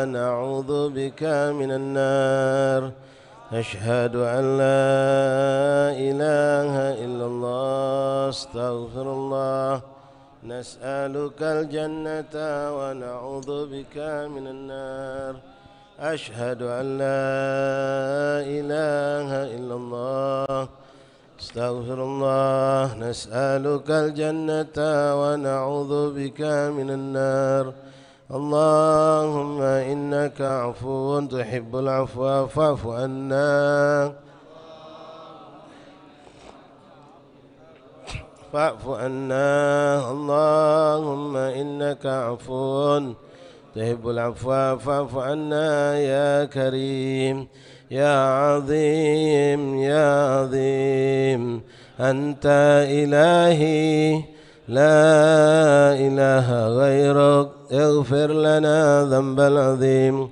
ونعوذ بك من النار أشهد أن لا إله إلا الله أستغفر الله نسألك الجنة ونعوذ بك من النار أشهد أن لا إله إلا الله أستغفر الله نسألك الجنة ونعوذ بك من النار اللهم إنك عفو تحب العفو فاعف عنا فاعف عنا اللهم إنك عفو تحب العفو فاعف عنا يا كريم يا عظيم يا عظيم أنت إلهي لا إله غيرك اغفر لنا ذنب العظيم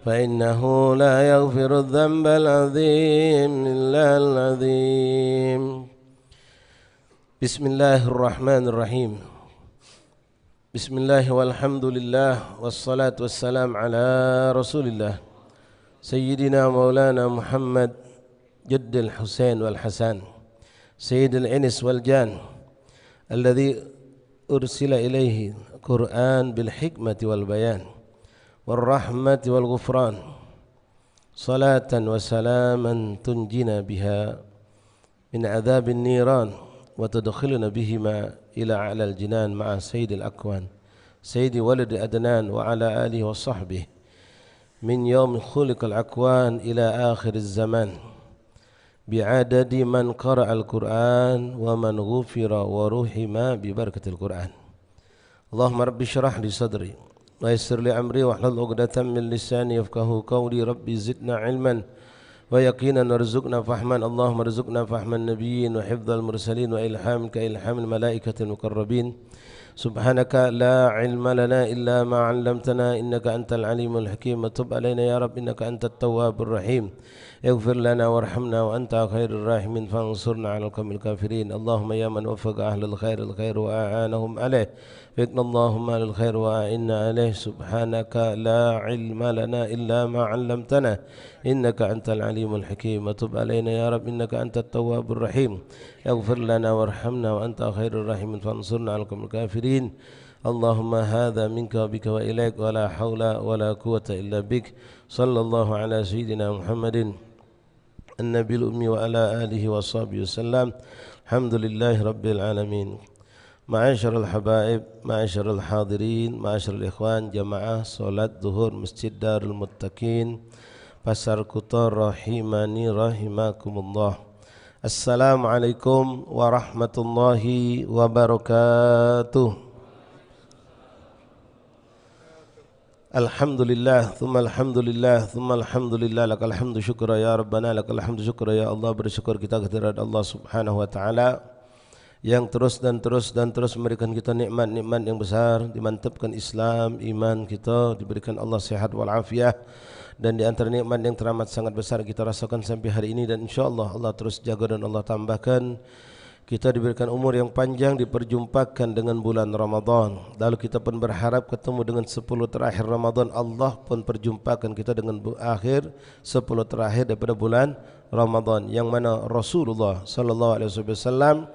فإنه لا يغفر الذنب العظيم إلا العظيم بسم الله الرحمن الرحيم بسم الله والحمد لله والصلاة والسلام على رسول الله سيدنا مولانا محمد جد الحسين والحسن سيد الإنس والجان الذي أرسل إليه قرآن بالحكمة والبيان والرحمة والغفران صلاة وسلاما تنجينا بها من عذاب النيران وتدخلنا بهما إلى أعلى الجنان مع سيد الأكوان سيد ولد أدنان وعلى آله وصحبه من يوم خلق الأكوان إلى آخر الزمان بعدد من قرأ القرآن ومن غفر ورحم ببركة القرآن اللهم رب اشرح لي صدري ويسر لي أمري واحلل عقدة من لساني يفقهوا قولي ربي زدنا علما ويقينا وارزقنا فهما اللهم ارزقنا فهم النبيين وحفظ المرسلين وإلهامك إلهام الملائكة المقربين سبحانك لا علم لنا إلا ما علمتنا إنك أنت العليم الحكيم وتب علينا يا رب إنك أنت التواب الرحيم اغفر لنا وارحمنا وأنت خير الراحمين فانصرنا على القوم الكافرين اللهم يا من وفق أهل الخير وأعانهم عليه فإن اللهم أهل الخير وأعنا عليه سبحانك لا علم لنا إلا ما علمتنا إنك أنت العليم الحكيم وتب علينا يا رب إنك أنت التواب الرحيم اغفر لنا وارحمنا وأنت خير الراحمين فانصرنا على القوم الكافرين اللهم هذا منك وبك وإليك ولا حول ولا قوة إلا بك صلى الله على سيدنا محمد النبي الأمي وعلى آله وصحبه وسلم الحمد لله رب العالمين معاشر الحبائب معاشر الحاضرين معاشر الإخوان جماعة صلاة ظهور مسجد دار المتقين Pasar Kuta rahimani rahimakumullah. Assalamualaikum warahmatullahi wabarakatuh. Alhamdulillah, thumma alhamdulillah, thumma alhamdulillah. Lakal hamdu syukra ya Rabbana, lakal hamdu syukra ya Allah. Bersyukur kita kehadirat Allah subhanahu wa ta'ala yang terus memberikan kita nikmat-nikmat yang besar, dimantapkan Islam, iman kita, diberikan Allah sehat walafiat. Dan di antara nikmat yang teramat sangat besar kita rasakan sampai hari ini, dan insyaAllah Allah terus jaga dan Allah tambahkan, kita diberikan umur yang panjang, diperjumpakan dengan bulan Ramadan. Lalu kita pun berharap ketemu dengan 10 terakhir Ramadan. Allah pun perjumpakan kita dengan akhir 10 terakhir daripada bulan Ramadan, yang mana Rasulullah sallallahu alaihi wasallam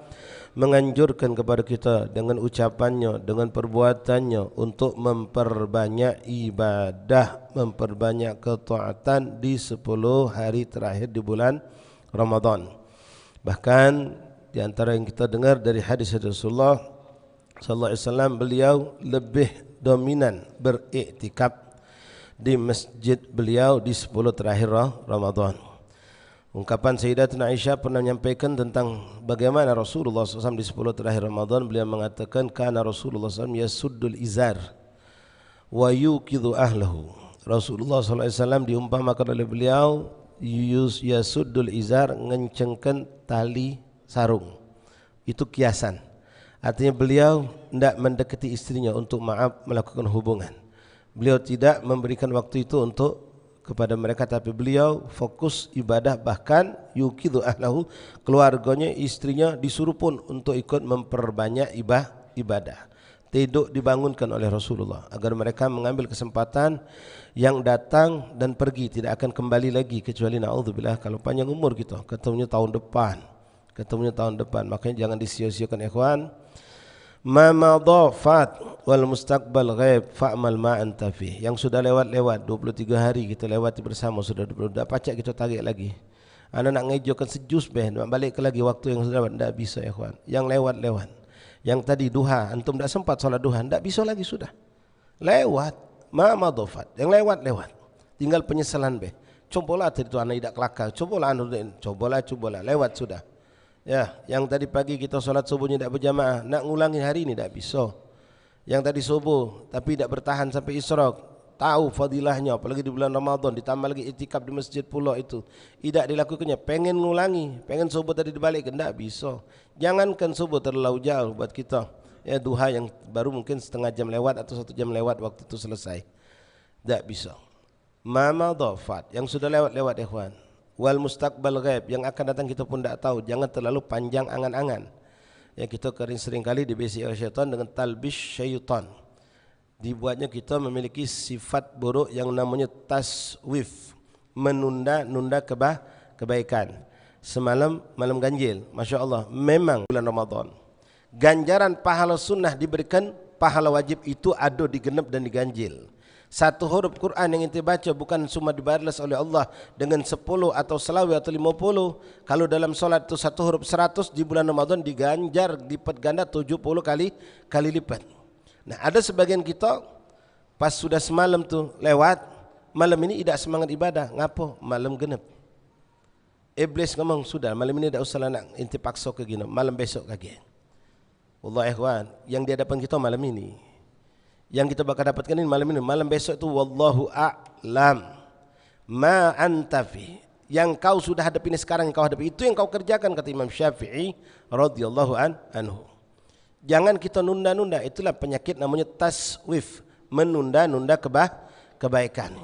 menganjurkan kepada kita dengan ucapannya, dengan perbuatannya untuk memperbanyak ibadah, memperbanyak ketaatan di 10 hari terakhir di bulan Ramadan. Bahkan di antara yang kita dengar dari hadis Rasulullah sallallahu alaihi wasallam, beliau lebih dominan beriktikaf di masjid beliau di 10 terakhir Ramadan. Ungkapan Sayyidatina Aisyah pernah menyampaikan tentang bagaimana Rasulullah SAW di 10 terakhir Ramadan. Beliau mengatakan, kana Rasulullah SAW yasuddul izar wa yuqidhu ahlahu. Rasulullah SAW diumpamakan oleh beliau yasuddul izar, ngencengkan tali sarung. Itu kiasan. Artinya beliau tidak mendekati istrinya untuk melakukan hubungan. Beliau tidak memberikan waktu itu untuk kepada mereka, tapi beliau fokus ibadah. Bahkan yuqidhu ahlahu, keluarganya, istrinya disuruh pun untuk ikut memperbanyak ibadah. tidur dibangunkan oleh Rasulullah agar mereka mengambil kesempatan yang datang dan pergi, tidak akan kembali lagi kecuali naudzubillah kalau panjang umur kita, ketemunya tahun depan. Makanya jangan disia-siakan ikhwan. Ma madafat wal mustaqbal ghaib fa'mal ma anta fi. Yang sudah lewat 23 hari kita lewati bersama, sudah pacak kita tarik lagi. Ana nak ngejokan sejus nak balik ke lagi waktu yang sudah lewat, tak bisa ikhwan. Yang lewat. Yang tadi duha, antum tak sempat solat duha, tak bisa lagi sudah. Lewat, ma madafat. Yang lewat. Tinggal penyesalan Cobalah tadi tu anak tidak kelakar. Cobalah lewat sudah. Ya, yang tadi pagi kita solat subuhnya tidak berjamaah, nak ngulangi hari ini tidak bisa. Yang tadi subuh tapi tidak bertahan sampai isyraq, tahu fadilahnya, apalagi di bulan Ramadan, ditambah lagi itikaf di masjid pula itu, tidak dilakukannya, pengen ngulangi, pengen subuh tadi dibalik, tidak bisa. Jangankan subuh terlalu jauh buat kita, ya duha yang baru mungkin setengah jam lewat atau 1 jam lewat waktu itu selesai, tidak bisa. Mama dhafat, yang sudah lewat ikhwan. Wal mustaqbal ghaib, yang akan datang kita pun tidak tahu. Jangan terlalu panjang angan-angan. Ya, kita sering kali dibisi oleh syaitan dengan talbis syaitan. Dibuatnya kita memiliki sifat buruk yang namanya taswif, menunda kebaikan. Semalam malam ganjil, Masya Allah, memang bulan Ramadan. Ganjaran pahala sunnah diberikan, pahala wajib itu ada digenap dan diganjil. Satu huruf Quran yang kita baca bukan cuma dibalas oleh Allah dengan 10 atau selawat atau 50. Kalau dalam solat itu satu huruf 100, di bulan Ramadan diganjar lipat ganda 70 kali lipat. Nah, ada sebagian kita pas sudah semalam tu lewat, malam ini tidak semangat ibadah. Ngapo? Malam genep. Iblis ngomong, sudah malam ini tidak usah nak inti paksa ke gini, malam besok lagi. Wallah ikhwan, yang di hadapan kita malam ini, yang kita bakal dapatkan ini malam besok itu wallahu a'lam ma anta fi. Yang kau sudah hadapi ini sekarang, yang kau hadapi itu yang kau kerjakan, kata Imam Syafi'i radhiyallahu anhu. Jangan kita nunda-nunda, itulah penyakit namanya taswif, menunda-nunda kebaikan.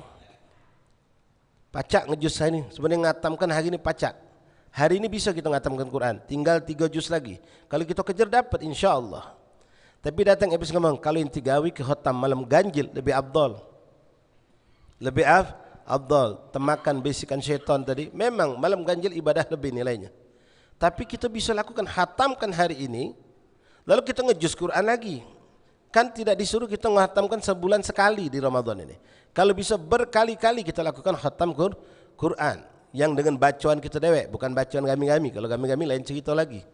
Pacak ngejus ini, sebenarnya ngatamkan hari ini pacak. Hari ini bisa kita ngatamkan Quran, tinggal 3 juz lagi. Kalau kita kejar dapat insyaallah. Tapi datang Iblis ngomong, kalau inti gawi ke khatam malam ganjil lebih afdal. Lebih afdal. Temakan bisikan syaitan tadi. Memang malam ganjil ibadah lebih nilainya. Tapi kita bisa lakukan, khatamkan hari ini, lalu kita ngejus Quran lagi. Kan tidak disuruh kita menghatamkan sebulan sekali di Ramadan ini. Kalau bisa berkali-kali kita lakukan khatam Quran. Yang dengan bacaan kita dewek, bukan bacaan gami-gami. Kalau gami-gami lain cerita lagi.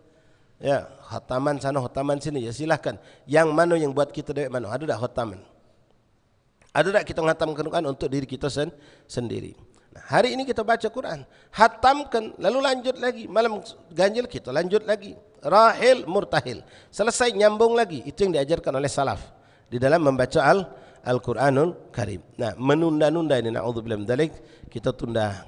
Ya, khataman sana, khataman sini, ya silahkan. Yang mana yang buat kita dewek mana? Ada tak khataman? Ada tak kita menghatamkan Quran untuk diri kita sendiri? Nah, hari ini kita baca Quran, hatamkan, lalu lanjut lagi. Malam ganjil kita lanjut lagi. Rahil, murtahil. Selesai nyambung lagi. Itu yang diajarkan oleh salaf di dalam membaca Al-Quranul Karim. Nah, menunda-nunda ini, na'udzubillah min dzalik, kita tunda,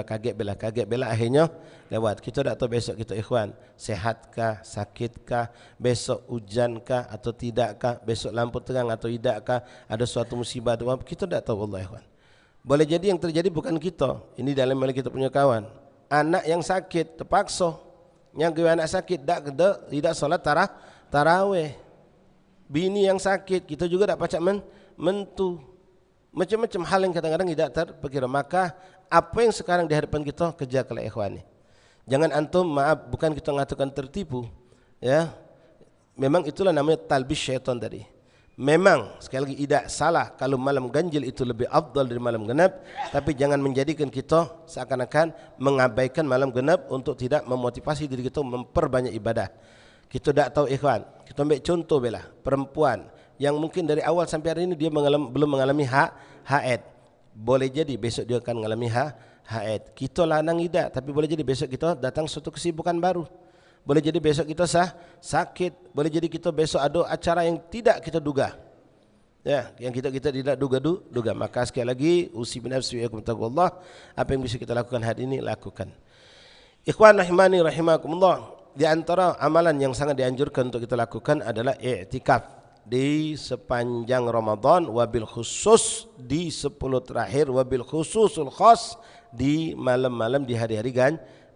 kaget bela akhirnya lewat. Kita tak tahu besok kita ikhwan, sehatkah, sakitkah, besok hujankah atau tidakkah, besok lampu terang atau tidakkah, ada suatu musibah atau apa, kita tak tahu Allah ikhwan. Boleh jadi yang terjadi bukan kita. Ini dalam hal kita punya kawan, anak yang sakit terpaksa, yang anak sakit tidak salat tarawih. Bini yang sakit, kita juga tak pacak mentu. Macam-macam hal yang kadang-kadang tidak terpikir. Maka apa yang sekarang di hadapan kita, kerjakanlah ikhwani. Jangan antum, maaf, bukan kita mengatakan tertipu, ya. Memang itulah namanya talbis syaitan tadi. Memang sekali lagi tidak salah kalau malam ganjil itu lebih afdal dari malam genap, tapi jangan menjadikan kita seakan-akan mengabaikan malam genap untuk tidak memotivasi diri kita memperbanyak ibadah. Kita tak tahu ikhwan. Kita ambil contoh bela perempuan yang mungkin dari awal sampai hari ini dia belum mengalami haid. Boleh jadi besok dia akan mengalami haid. Kita lanang tidak, tapi boleh jadi besok kita datang suatu kesibukan baru. Boleh jadi besok kita sakit. Boleh jadi kita besok ada acara yang tidak kita duga. Ya, yang kita tidak duga. Maka sekali lagi usi bin nafsi wa taqwallah, apa yang bisa kita lakukan hari ini lakukan. Ikhwan rahimani rahimakumullah. Di antara amalan yang sangat dianjurkan untuk kita lakukan adalah i'tikaf di sepanjang Ramadan, wabil khusus di 10 terakhir, wabil khususul khas di malam-malam di hari-hari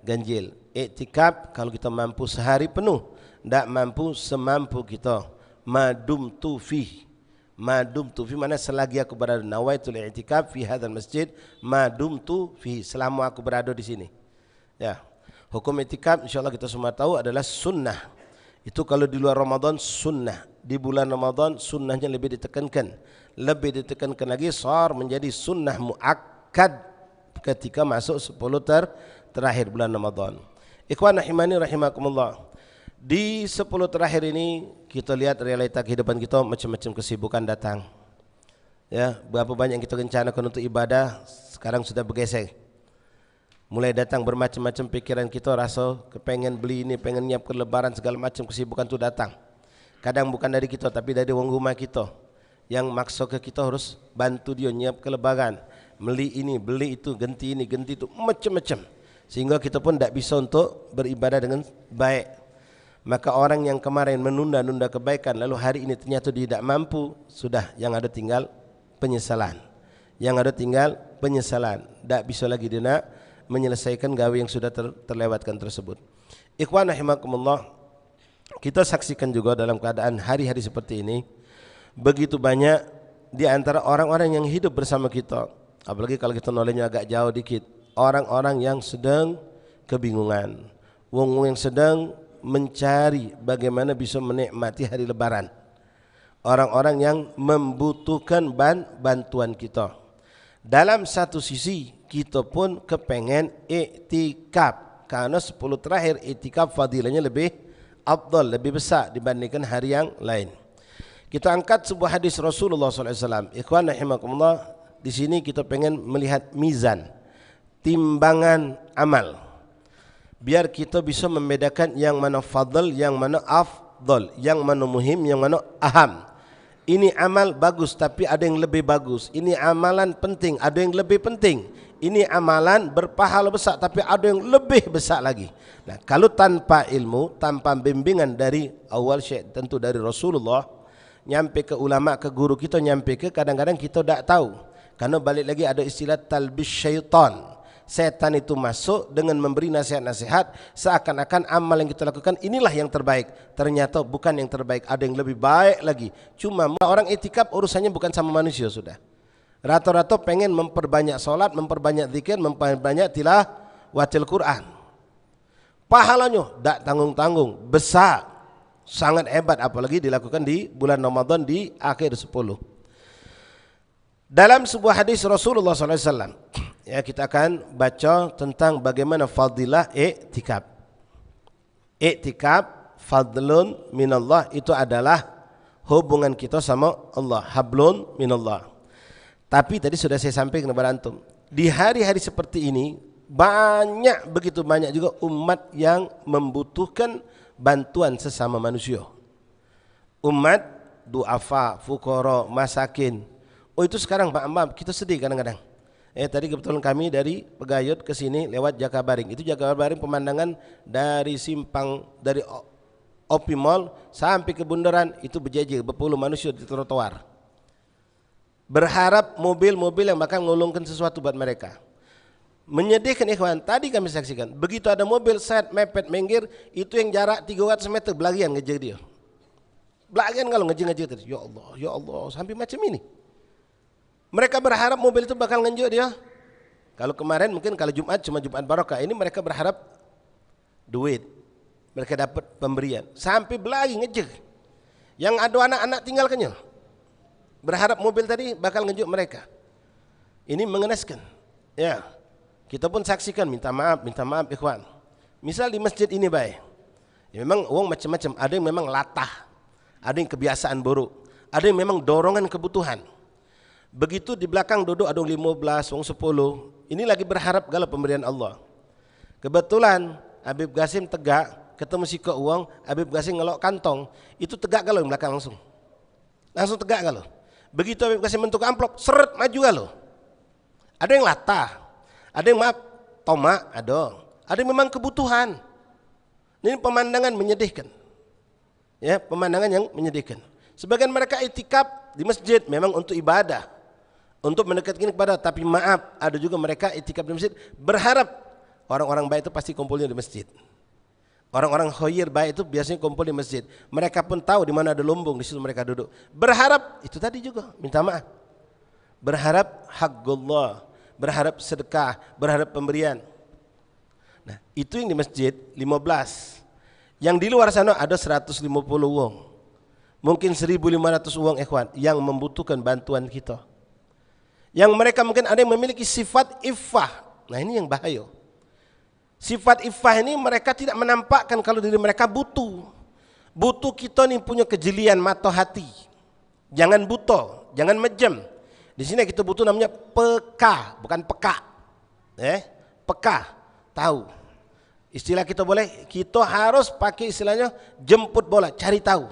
ganjil. I'tikaf kalau kita mampu sehari penuh, tidak mampu semampu kita madumtu fi. Madumtu fi mana selagi aku berada, nawaitul i'tikaf fi hadzal masjid madumtu fi, selama aku berada di sini. Ya. Hukum i'tikaf insyaallah kita semua tahu adalah sunnah. Itu kalau di luar Ramadan sunnah, di bulan Ramadan sunnahnya lebih ditekankan. Lebih ditekankan lagi sar menjadi sunnah muakkad ketika masuk 10 terakhir bulan Ramadan. Ikhwan rahimani rahimakumullah. Di 10 terakhir ini kita lihat realita kehidupan kita, macam-macam kesibukan datang. Ya, berapa banyak yang kita rencanakan untuk ibadah sekarang sudah bergeser. Mulai datang bermacam-macam pikiran kita, rasa kepengen beli ini, pengen nyiapkan lebaran, segala macam kesibukan itu datang. Kadang bukan dari kita tapi dari orang rumah kita yang maksa ke kita harus bantu dia nyiap ke lebaran, beli ini, beli itu, ganti ini, ganti itu, macam-macam. Sehingga kita pun tidak bisa untuk beribadah dengan baik. Maka orang yang kemarin menunda-nunda kebaikan lalu hari ini ternyata dia tidak mampu, sudah yang ada tinggal penyesalan. Yang ada tinggal penyesalan. Tak bisa lagi dia nak menyelesaikan gawe yang sudah terlewatkan tersebut. Ikhwan rahimakumullah, kita saksikan juga dalam keadaan hari-hari seperti ini begitu banyak di antara orang-orang yang hidup bersama kita, apalagi kalau kita nolenya agak jauh dikit, orang-orang yang sedang kebingungan, wong yang sedang mencari bagaimana bisa menikmati hari lebaran, orang-orang yang membutuhkan bantuan kita. Dalam satu sisi kita pun kepengen iktikaf, karena 10 terakhir iktikaf fadilahnya lebih afdal, lebih besar dibandingkan hari yang lain. Kita angkat sebuah hadis Rasulullah SAW. Ikhwan rahimakumullah, di sini kita pengen melihat mizan, timbangan amal, biar kita bisa membedakan yang mana fadl, yang mana afdal, yang mana muhim, yang mana aham. Ini amal bagus tapi ada yang lebih bagus. Ini amalan penting, ada yang lebih penting. Ini amalan berpahala besar tapi ada yang lebih besar lagi. Nah, kalau tanpa ilmu, tanpa bimbingan dari awal syekh, tentu dari Rasulullah, nyampe ke ulama, ke guru kita, nyampe ke kadang-kadang kita tak tahu. Karena balik lagi ada istilah talbis syaitan. Setan itu masuk dengan memberi nasihat-nasihat seakan-akan amal yang kita lakukan inilah yang terbaik. Ternyata bukan yang terbaik, ada yang lebih baik lagi. Cuma orang itikaf urusannya bukan sama manusia sudah. Rata-rata pengen memperbanyak solat, memperbanyak zikir, memperbanyak tilawatil Quran. Pahalanya tak tanggung-tanggung, besar, sangat hebat, apalagi dilakukan di bulan Ramadan di akhir 10. Dalam sebuah hadis Rasulullah SAW, ya, kita akan baca tentang bagaimana fadilah i'tikaf. I'tikaf fadlun minallah, itu adalah hubungan kita sama Allah, hablun minallah. Tapi tadi sudah saya sampaikan kepada antum, di hari-hari seperti ini begitu banyak juga umat yang membutuhkan bantuan sesama manusia. Umat duafa, fuqara, masakin. Oh, itu sekarang Pak, kita sedih kadang-kadang. Tadi kebetulan kami dari Pegayut ke sini lewat Jakabaring. Itu Jakabaring pemandangan dari simpang, dari Opi Mall sampai ke bundaran itu berjejer, berpuluh manusia di trotoar. Berharap mobil-mobil yang bakal ngulungkan sesuatu buat mereka. Menyedihkan ikhwan, tadi kami saksikan, begitu ada mobil set mepet minggir, itu yang jarak 300 meter belagian ngejar dia. Belagian kalau ngejar terus, ya Allah, sampai macam ini. Mereka berharap mobil itu bakal ngejar dia. Kalau kemarin mungkin kalau Jumat cuma Jumat Barokah, ini mereka berharap duit. Mereka dapat pemberian. Sampai belagi ngejar. Yang ada anak-anak tinggalkannya. Berharap mobil tadi bakal ngejar mereka. Ini mengenaskan. Ya. Kita pun saksikan, minta maaf ikhwan. Misal di masjid ini baik. Ya, memang uang macam-macam, ada yang memang latah. Ada yang kebiasaan buruk. Ada yang memang dorongan kebutuhan. Begitu di belakang duduk ada 15, 10. Ini lagi berharap gala pemberian Allah. Kebetulan Habib Qasim tegak, ketemu si ke uang, Habib Qasim ngelok kantong, itu tegak galo yang belakang langsung. Langsung tegak galo. Begitu Habib Qasim bentuk amplop, seret maju galo. Ada yang latah, ada yang maaf, tomak, ada yang memang kebutuhan. Ini pemandangan menyedihkan. Ya, pemandangan yang menyedihkan. Sebagian mereka itikaf di masjid memang untuk ibadah, untuk mendekatkan kepada, tapi maaf, ada juga mereka itikaf di masjid berharap orang-orang baik itu pasti kumpulnya di masjid. Orang-orang khoir baik itu biasanya kumpul di masjid. Mereka pun tahu di mana ada lumbung, di situ mereka duduk. Berharap, itu tadi juga, minta maaf. Berharap haqqullah, berharap sedekah, berharap pemberian. Nah, itu yang di masjid 15. Yang di luar sana ada 150 wong. Mungkin 1.500 wong ikhwan yang membutuhkan bantuan kita. Yang mereka mungkin ada yang memiliki sifat iffah. Nah, ini yang bahaya. Sifat iffah ini mereka tidak menampakkan kalau diri mereka butuh. Butuh kita nih punya kejelian mata hati. Jangan buta, jangan mejam. Di sini kita butuh namanya peka, bukan peka. Peka, tahu. Istilah kita boleh, kita harus pakai istilahnya jemput bola, cari tahu.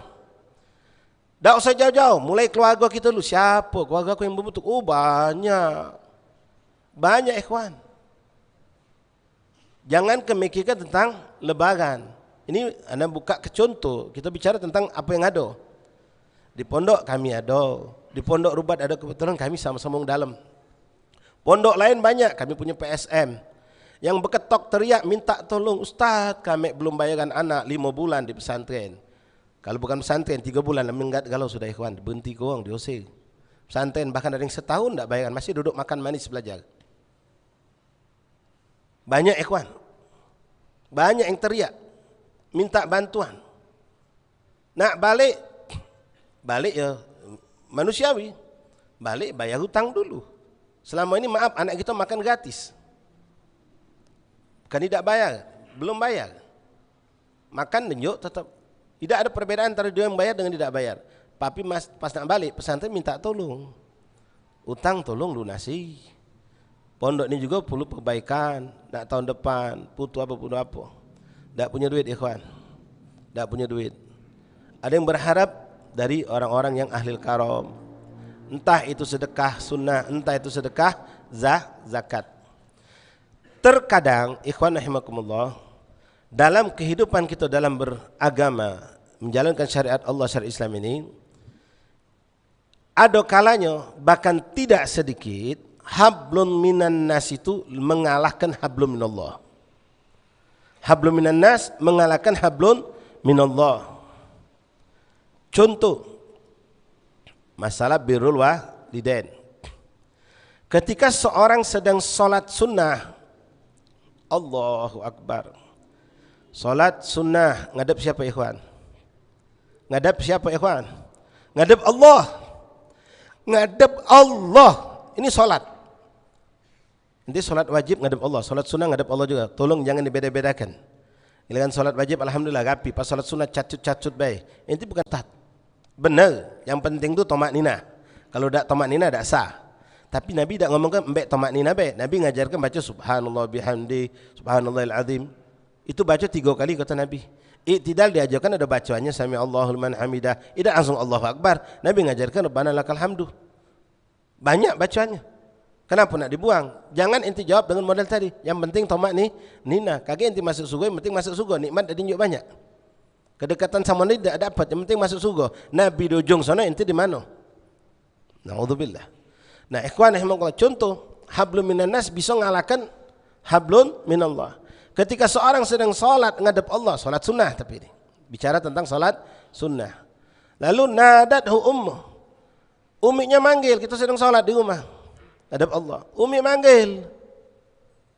Tak usah jauh-jauh, mulai keluarga kita dulu. Siapa keluarga aku yang membutuhkan? Oh, banyak. Banyak ikhwan. Jangan memikirkan tentang lebaran. Ini Anda buka ke contoh. Kita bicara tentang apa yang ada. Di pondok kami ada. Di pondok Rubat ada, kebetulan kami sama-sama dalam. Pondok lain banyak. Kami punya PSM. Yang berketok teriak minta tolong. Ustaz, kami belum bayarkan anak 5 bulan di pesantren. Kalau bukan pesantren 3 bulan. Minggat galau sudah ikhwan. Berhenti korang diusir. Pesantren bahkan ada yang setahun tak bayarkan. Masih duduk makan manis belajar. Banyak ikhwan. Banyak yang teriak minta bantuan. Nak balik ya manusiawi. Balik bayar hutang dulu. Selama ini maaf anak kita makan gratis. Bukan tidak bayar, belum bayar. Makan dan yuk tetap. Tidak ada perbedaan antara dia yang bayar dengan tidak bayar. Tapi pas nak balik pesantren minta tolong. Utang tolong lunasi. Pondok ini juga perlu perbaikan. Nak tahun depan, butuh apa. Tak punya duit ikhwan. Tak punya duit. Ada yang berharap dari orang-orang yang ahli karam. Entah itu sedekah sunnah, entah itu sedekah zakat. Terkadang ikhwan rahimakumullah, dalam kehidupan kita dalam beragama, menjalankan syariat Allah, syariat Islam ini, ada kalanya bahkan tidak sedikit hablun minan nas itu mengalahkan hablun minallah. Hablun minan nas mengalahkan hablun minallah. Contoh masalah birrul walidain. Ketika seorang sedang salat sunnah, Allahu Akbar. Salat sunnah ngadep siapa ikhwan? Ngadep siapa ikhwan? Ngadep Allah. Ngadep Allah. Ini salat. Nanti salat wajib ngadep Allah, salat sunnah ngadep Allah juga. Tolong jangan dibeda-bedakan. Giliran salat wajib alhamdulillah rapi, pas salat sunnah cacut-cacut baik. Ini bukan tat. Benar, yang penting tu tomak nina. Kalau tak tomak nina tak sah. Tapi Nabi tak ngomongkan mbek tomak nina baik. Nabi ngajarkan baca subhanallah bihamdi, subhanallahil azim. Itu baca 3 kali kata Nabi. Iktidal diajarkan ada bacaannya sami Allahu liman hamidah. Tidak langsung Allahu Akbar. Nabi ngajarkan rabbana lakal hamdu. Banyak bacaannya. Kenapa nak dibuang? Jangan enti jawab dengan model tadi. Yang penting tomak ni nina. Kaki enti masuk surga, yang penting masuk surga. Nikmat ada tunjuk banyak. Kedekatan sama ni tak dapat, yang penting masuk surga. Nabi di ujung sana, enti di mana? Na'udzubillah. Nah, ikhwan rahimakumullah, contoh hablum minan nas bisa ngalahkan hablun minallah. Ketika seorang sedang salat ngadep Allah, salat sunnah tapi ini. Bicara tentang salat sunnah. Lalu nadathu ummu. Uminya manggil, kita sedang salat di rumah. Ngadep Allah. Umi manggil.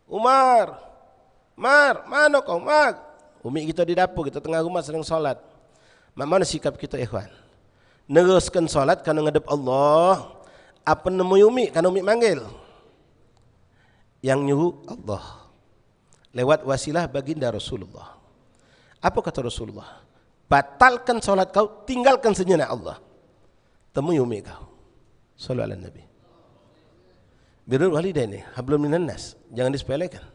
Umar, mana kau? Mar. Umi kita di dapur, kita tengah rumah sedang salat. Mana sikap kita ikhwan? Neruskan salat kerana ngadep Allah. Apa nemu umi kerana umi manggil? Yang nyuruh Allah. Lewat wasilah baginda Rasulullah. Apa kata Rasulullah? Batalkan salat kau, tinggalkan sejenak Allah. Temui umi kau. Sallallahu alaihi Nabi. Birrul walidain, hablum minan nas, jangan disepelekan.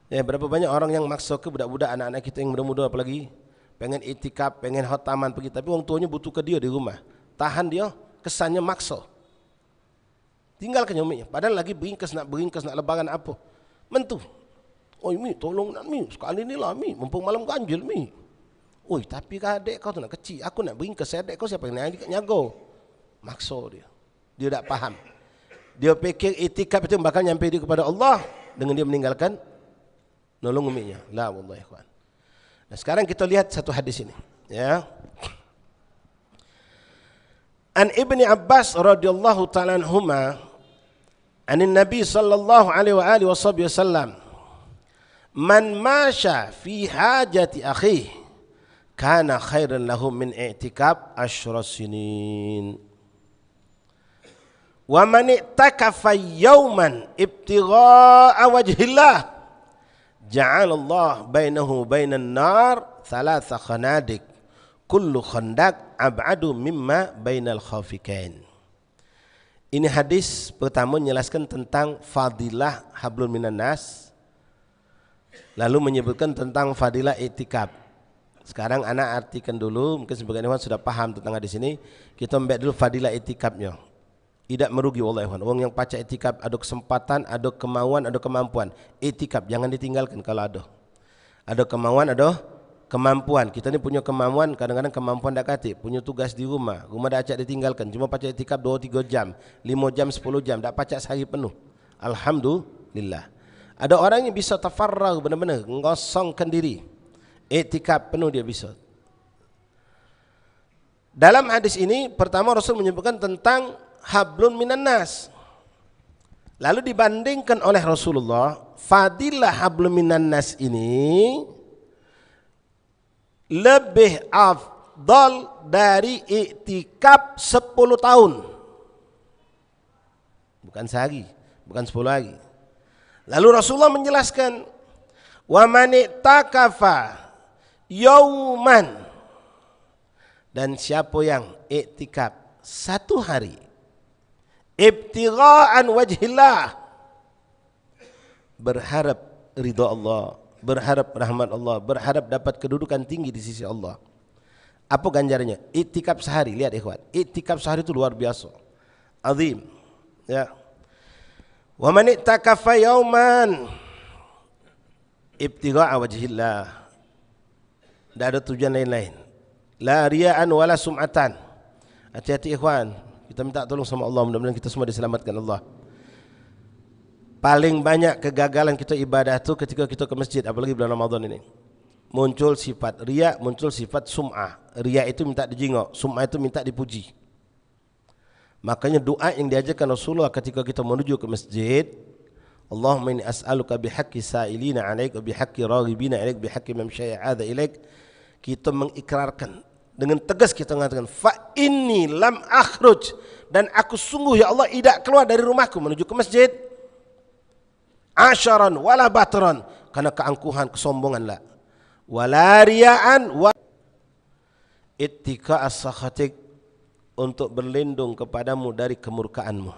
Ya, berapa banyak orang yang maksa ke budak-budak anak-anak kita yang muda-muda apalagi pengen itikaf, pengen khotaman pergi, tapi orang tuanya butuh ke dia di rumah. Tahan dia, kesannya maksa. Tinggalkan uminya, padahal lagi beringkas nak lebaran apa. Mentu. Oi mi, tolong nak mi, sekali ni lah mi, mumpung malam ganjil mi. Oi, tapi adik kau tu nak kecil, aku nak beringkas, adik kau siapa yang nyago? Maksa dia. Dia tak faham. Dia fikir itikaf itu bakal nyampe dia kepada Allah dengan dia meninggalkan nolong uminya. La wallahi ikhwan. Nah, sekarang kita lihat satu hadis ini, ya. An Ibni Abbas radhiyallahu ta'ala anhuma, anin Nabi sallallahu alaihi wa alihi wasallam, man masya fi hajati akhihi kana khairan lahu min i'tikaf asyra sinin. Wa man i'takafa yawman ibtigha'a wajhillah ja'alallah bainahu bainan nar thalatha khanadik kullu khandak ab'adu mimma bainal khafikain. Ini hadis pertama menjelaskan tentang fadilah hablum minan nas, lalu menyebutkan tentang fadilah i'tikaf. Sekarang anak artikan dulu, mungkin sebagian ikhwan sudah paham tentang hadis ini. Kita ambil dulu fadilah i'tikafnya. Tidak merugi wallahi ikhwan. Orang yang pacar i'tikaf ada kesempatan, ada kemauan, ada kemampuan. I'tikaf jangan ditinggalkan kalau ada. Ada kemauan, ada kemampuan. Kita ni punya kemampuan, kadang-kadang kemampuan tak kati, punya tugas di rumah dah acak ditinggalkan, cuma pacar i'tikaf 2-3 jam, 5 jam, 10 jam, tak pacar sehari penuh. Alhamdulillah. Ada orang yang bisa tafarrag benar-benar, ngosongkan diri, i'tikaf penuh dia bisa. Dalam hadis ini pertama Rasul menyebutkan tentang hablun minan nas. Lalu dibandingkan oleh Rasulullah, fadilah hablun minan nas ini lebih afdal dari i'tikaf 10 tahun. Bukan sehari, bukan 10 hari. Lalu Rasulullah menjelaskan, wa man i'takafa yauman, dan siapa yang i'tikaf 1 hari ibtigha'an wajhillah, berharap ridha Allah, berharap rahmat Allah, berharap dapat kedudukan tinggi di sisi Allah. Apa ganjarannya? I'tikaf sehari. Lihat ikhwan, i'tikaf sehari itu luar biasa, azim, ya. Wa man i'takafa yauman ibtigha'a wajhillah, tidak ada tujuan lain-lain, la riya'an wala sum'atan. Hati-hati ikhwan, kita minta tolong sama Allah, mudah-mudahan kita semua diselamatkan Allah. Paling banyak kegagalan kita ibadah itu ketika kita ke masjid, apalagi bulan Ramadan ini. Muncul sifat riya, muncul sifat sum'ah. Riya itu minta dijengok, sum'ah itu minta dipuji. Makanya doa yang diajarkan Rasulullah ketika kita menuju ke masjid, Allahumma inni as'aluka bihaqqi sa'ilina 'alaik wa bihaqqi raghibina 'alaik bihaqqi man syai'a ilaik. Kita mengikrarkan dengan tegas, kita mengatakan fa inni lam akhruj, dan aku sungguh ya Allah tidak keluar dari rumahku menuju ke masjid asyaran wala batran, karena keangkuhan, kesombongan la, wala riya'an wa ittika as-sakhatik, untuk berlindung kepadamu dari kemurkaanmu,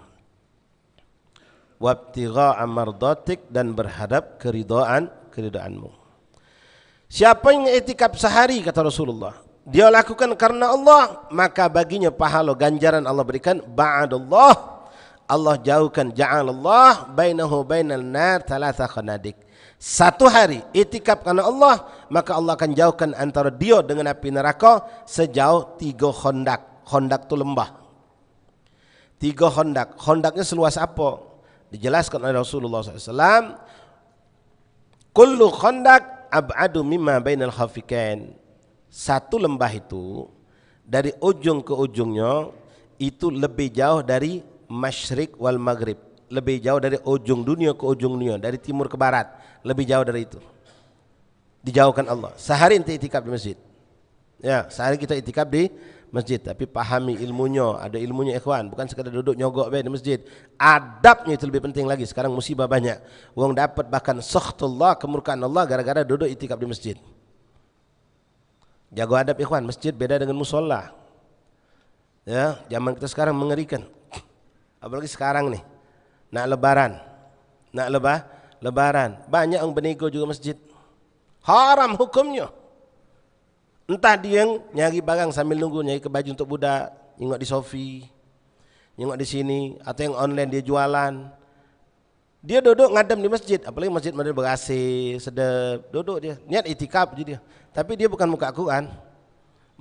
wabtigha'a mardatik, dan berhadap keridhaanmu. Siapa yang i'tikaf sehari, kata Rasulullah, dia lakukan karena Allah, maka baginya pahala ganjaran Allah berikan ba'dallah, Allah jauhkan, ja'alallah bainahu bainal nar thalatha khanadik. 1 hari i'tikaf karena Allah, maka Allah akan jauhkan antara dia dengan api neraka sejauh 3 khondak. Khondak itu lembah. 3 khondak. Khondaknya seluas apa? Dijelaskan oleh Rasulullah SAW. Kullu khondak ab'adu mimma bainal khafikain. 1 lembah itu dari ujung ke ujungnya itu lebih jauh dari masyrik wal maghrib, lebih jauh dari ujung dunia ke ujung dunia, dari timur ke barat, lebih jauh dari itu. Dijauhkan Allah. Sehari ente i'tikaf di masjid. Ya, sehari kita i'tikaf di masjid, tapi pahami ilmunya, ada ilmunya ikhwan, bukan sekadar duduk nyogok di masjid. Adabnya itu lebih penting lagi. Sekarang musibah banyak. Wong dapat bahkan sakhtullah, kemurkaan Allah gara-gara duduk i'tikaf di masjid. Jago adab ikhwan, masjid beda dengan musola. Ya, zaman kita sekarang mengerikan. Apalagi sekarang nih, nak lebaran, lebaran, banyak yang bernego juga masjid. Haram hukumnya. Entah dia yang nyari barang sambil nunggu, nyari ke baju untuk budak, nyengok di Sofi, nyengok di sini, atau yang online dia jualan. Dia duduk ngadem di masjid, apalagi masjid ber-AC, sedap, duduk dia, niat i'tikaf je dia. Tapi dia bukan muka Quran,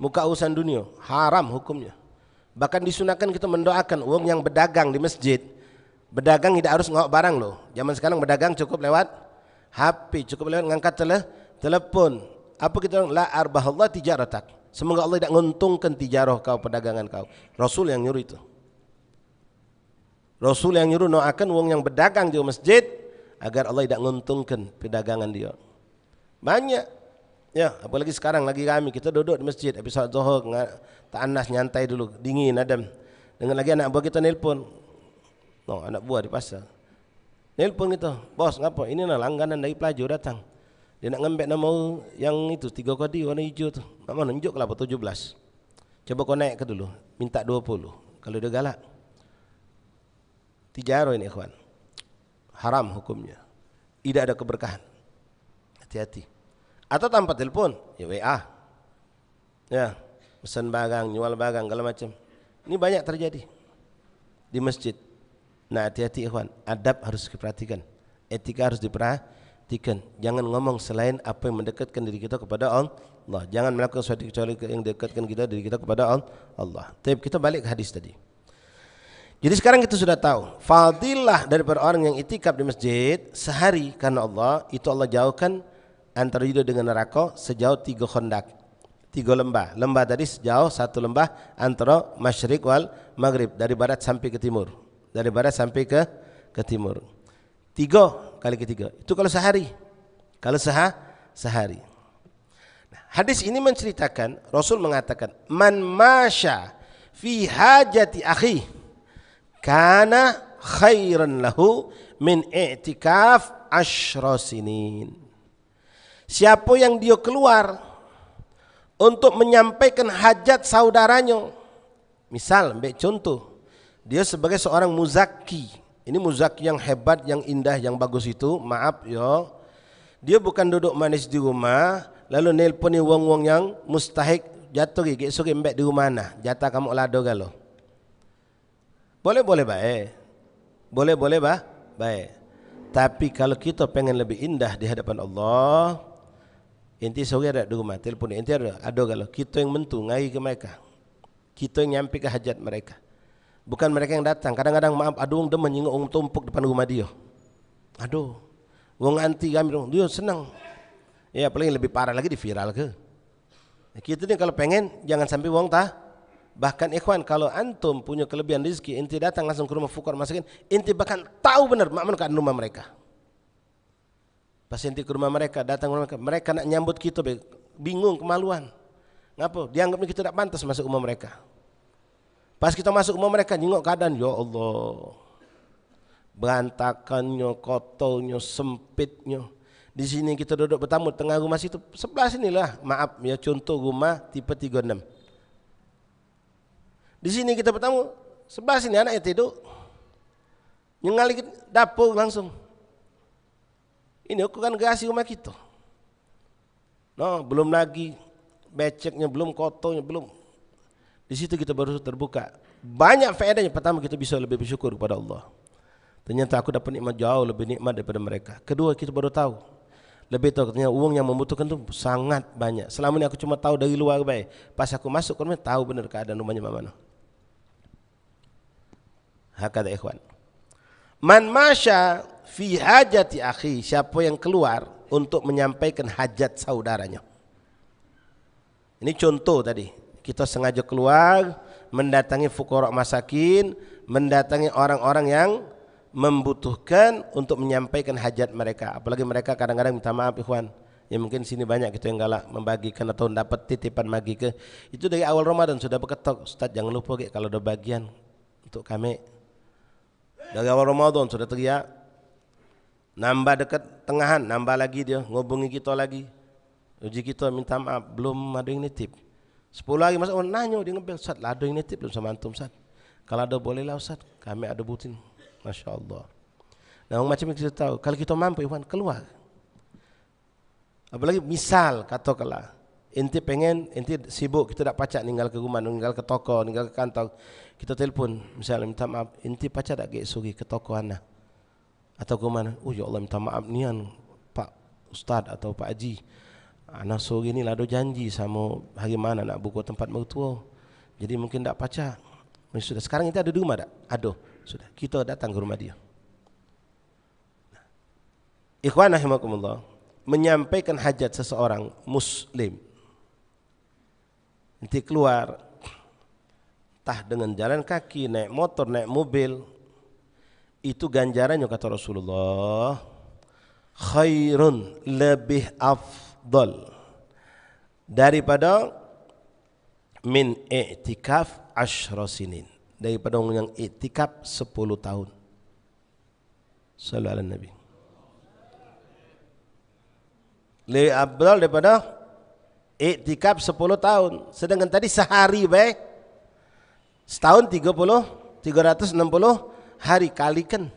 muka urusan dunia, haram hukumnya. Bahkan disunahkan kita mendoakan orang yang berdagang di masjid. Berdagang tidak harus ngawak barang loh. Zaman sekarang berdagang cukup lewat HP, cukup lewat ngangkat telepon. Apa kita la arbahallah tijaratak. Semoga Allah tidak menguntungkan tijarah kau, perdagangan kau. Rasul yang nyuruh itu. Rasul yang nyuruh doakan wong yang berdagang di masjid agar Allah tidak menguntungkan perdagangan dia. Banyak. Ya, apalagi sekarang lagi kita duduk di masjid habis salat zuhur, ta'annas nyantai dulu, dingin adem. Dengan lagi anak buah kita nelpon. No, anak buah di pasar. Nelpon kita, "Bos, ngapa? Ini langganan dari pelaju datang. Dia nak ngembek nama yang itu 3 kodi warna hijau tu. Nak mana nunjuk lah 17. Coba kau naik ke dulu, minta 20. Kalau dia galak. Tijarah ini ikhwan. Haram hukumnya. Tidak ada keberkahan. Hati-hati. Atau tanpa telepon, ya WA. Ya, pesan barang, jual barang, segala macam. Ini banyak terjadi di masjid. Nah, hati-hati ikhwan. Adab harus diperhatikan. Etika harus diperhatikan. Jangan ngomong selain apa yang mendekatkan diri kita kepada Allah. Jangan melakukan sesuatu kecuali yang mendekatkan diri kita kepada Allah. Tapi kita balik ke hadis tadi. Jadi sekarang kita sudah tahu fadilah daripada orang yang itikaf di masjid sehari karena Allah, itu Allah jauhkan antara dia dengan neraka sejauh 3 khandak, 3 lembah. Lembah tadi sejauh 1 lembah antara masyriq wal maghrib, dari barat sampai ke timur. Dari barat sampai ke timur. 3 kali ke 3. Itu kalau sehari. Kalau sehari. Nah, hadis ini menceritakan Rasul mengatakan, "Man masya fi hajati akhi kana khairan lahu min i'tikaf 10 sinin." Siapa yang dia keluar untuk menyampaikan hajat saudaranya, misal ambil contoh, dia sebagai seorang muzaki. Ini muzaki yang hebat, yang indah, yang bagus itu, maaf yo, dia bukan duduk manis di rumah lalu nelponi wong-wong yang mustahik jatuh gigi sore mbak di rumah nah, jatah kamu lado galo. Boleh baik. Boleh baik. Tapi kalau kita pengen lebih indah di hadapan Allah, inti sore ada di rumah, telepon inti ada galo. Kita yang mentu ngai ke mereka. Kita yang nyampe ke hajat mereka. Bukan mereka yang datang. Kadang-kadang maaf, aduh demen nyingok orang tumpuk depan rumah dia. Aduh, wong anti kami dong, dia senang. Ya, apalagi lebih parah lagi di viral ke. Kita ni kalau pengen jangan sampai wong bahkan ikhwan, kalau antum punya kelebihan rezeki, inti datang langsung ke rumah fukar masakin, inti bahkan tahu benar mana keadaan rumah mereka. Pas inti ke rumah mereka, datang ke rumah mereka nak nyambut kita, bingung, kemaluan. Ngapa? Dianggapnya kita tidak pantas masuk rumah mereka. Pas kita masuk rumah mereka, nyengok keadaan, ya Allah, berantakannya, kotornya, sempitnya. Di sini kita duduk bertamu tengah rumah situ, sebelah sinilah, maaf ya, contoh rumah tipe 36. Di sini kita bertamu, sebelah sini anaknya tidur, nyengali dapur langsung. Ini ukuran gerasi rumah kita. No, belum lagi beceknya, belum kotornya, belum. Di situ kita baru terbuka. Banyak faedahnya. Pertama, kita bisa lebih bersyukur kepada Allah. Ternyata aku dapat nikmat jauh lebih nikmat daripada mereka. Kedua, kita baru tahu. Lebih tahu katanya uang yang membutuhkan itu sangat banyak. Selama ini aku cuma tahu dari luar baik. Pas aku masuk ke rumah, tahu benar keadaan rumahnya mana. Hakada ikhwan. Man masya fi hajati akhi, siapa yang keluar untuk menyampaikan hajat saudaranya. Ini contoh tadi. Kita sengaja keluar mendatangi fuqara masakin, mendatangi orang-orang yang membutuhkan untuk menyampaikan hajat mereka. Apalagi mereka kadang-kadang minta maaf ikhwan. Ya mungkin sini banyak kita yang galak membagikan atau dapat titipan bagi ke. Itu dari awal Ramadan sudah berketok, Ustaz jangan lupa kalau ada bagian untuk kami. Dari awal Ramadan sudah teriak. Nambah dekat tengahan, nambah lagi dia, ngubungi kita lagi. Uji kita minta maaf, belum ada yang nitip. 10 lagi masuk nanya dia ngebel, Ustaz lah ada yang nitip belum sama antum Ustaz. Kalau ada bolehlah Ustaz, kami ada butin. Masya Allah. Nah macam yang kita tahu, kalau kita mampu Iwan keluar. Apalagi misal katakanlah, inti pengen, inti sibuk, kita tak pacak ninggal ke rumah, ninggal ke toko, ninggal ke kantor. Kita telefon, misalnya minta maaf, inti pacak tak gek sugi ke toko anak. Atau ke mana? Oh ya Allah minta maaf nian Pak Ustaz atau Pak Haji. Anak sore ni lah ada janji sama hari mana nak buka tempat mertua. Jadi mungkin tak pacak. Sudah sekarang kita ada di rumah tak? Ada. Sudah kita datang ke rumah dia. Ikhwan rahimakumullah. menyampaikan hajat seseorang muslim, nanti keluar entah dengan jalan kaki, naik motor, naik mobil, itu ganjarannya kata Rasulullah khairun, lebih afdal daripada min i'tikaf 10 sinin, daripada orang yang i'tikaf 10 tahun. Sallallahu alaihi Nabi. Lebih afdal daripada i'tikaf 10 tahun. Sedangkan tadi sehari baik, setahun 360 hari, kalikan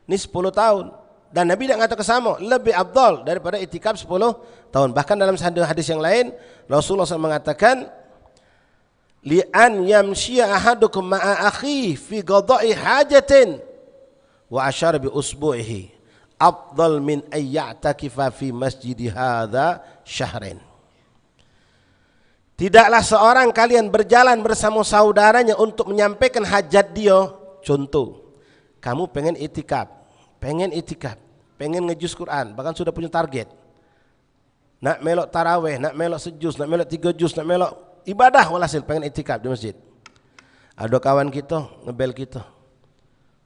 ini 10 tahun. Dan Nabi tidak mengatakan sama, lebih afdal daripada i'tikaf 10 tahun. Bahkan dalam hadis yang lain Rasulullah SAW mengatakan li an yamshiya ahadukum ma'a akhi fi qada'i hajatin wa asyara bi usbu'ihi afdal min ay ya'takifa fi masjid hadza syahrin. Tidaklah seorang kalian berjalan bersama saudaranya untuk menyampaikan hajat dia. Contoh, kamu pengen itikaf, pengen ngejus Quran, bahkan sudah punya target. Nak melok taraweh, nak melok sejus, nak melok 3 juz, nak melok ibadah walhasil pengen itikaf di masjid. Ada kawan kita ngebel kita.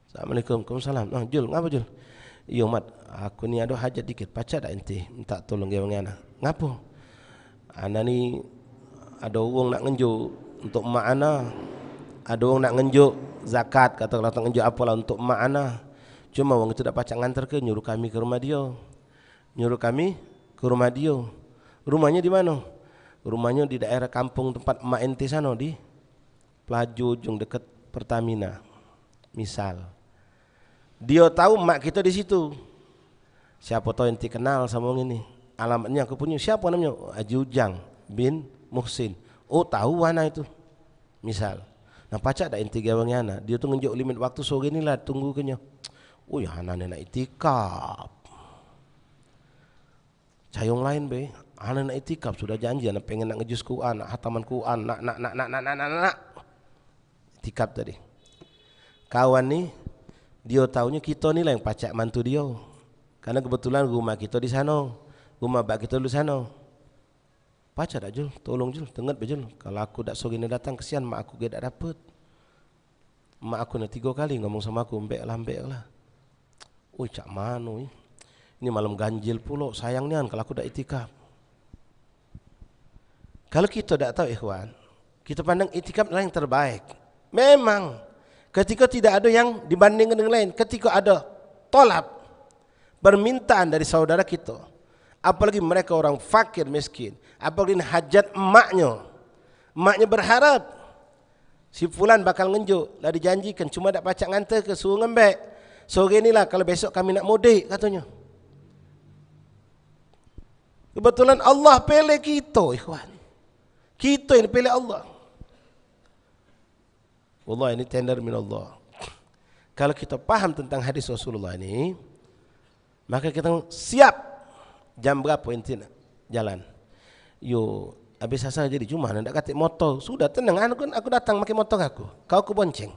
Assalamualaikum, waalaikumsalam. Oh, Jul, ngapa Jul? Iya mat, aku ni ada hajat dikit, pacar dak ente, minta tolong dia ngana. Ngapo? Ana ni ada orang nak ngenjuk untuk mak ana. Ada orang nak ngenjuk zakat, katakanlah nak ngenjuk apalah untuk mak ana. Cuma orang itu dak pacak ngantar ke, nyuruh kami ke rumah dia. Rumahnya di mana? Rumahnya di daerah kampung tempat mak ente sana, di Pelaju ujung dekat Pertamina. Misal dia tahu mak kita di situ. Siapa tahu ente kenal sama orang ini. Alamatnya aku punya. Siapa namanya? Haji Ujang bin Muhsin. Oh, tahu mana itu. Misal. Nah, pacak dak ente gawangnya ana. Dia tu ngenjuk limit waktu sore ni lah, tunggu kenya. Oh ya, ana nak itikaf. Cayong lain be. Ana nak itikaf, sudah janji ana pengen nak ngejus Quran, nak hataman Quran, nak. Itikaf tadi. Kawan ni dia tahunya kita ni lah yang pacak mantu dia. Karena kebetulan rumah kita di sana. Rumah bak kita di sana. Pacak dak Jul? Tolong Jul, tengat be Jul. Kalau aku dak sore ni datang kesian mak aku ge dak dapat. Mak aku nak 3 kali ngomong sama aku, mbek lah. Oi, cak mano ni. Ini malam ganjil pula, sayang nian kalau aku dak itikaf. Kalau kita dak tahu ikhwan, kita pandang itikaf adalah yang terbaik. Memang ketika tidak ada yang dibandingkan dengan lain, ketika ada tolak permintaan dari saudara kita, apalagi mereka orang fakir miskin, apalagi hajat emaknya berharap si fulan bakal ngenjuk, lah dijanjikan cuma dak pacak ngantar ke, suruh ngembek sore ni lah, kalau besok kami nak mudik katanya. Kebetulan Allah pilih kita ikhwan, kita yang pilih Allah. Wallah, ini tender min Allah. Kalau kita paham tentang hadis Rasulullah ini, maka kita siap. Jam berapa inti jalan? Yo, habis asal jadi cuma nak katik motor. Sudah tenang, aku datang pakai motor aku. Kau ke bonceng.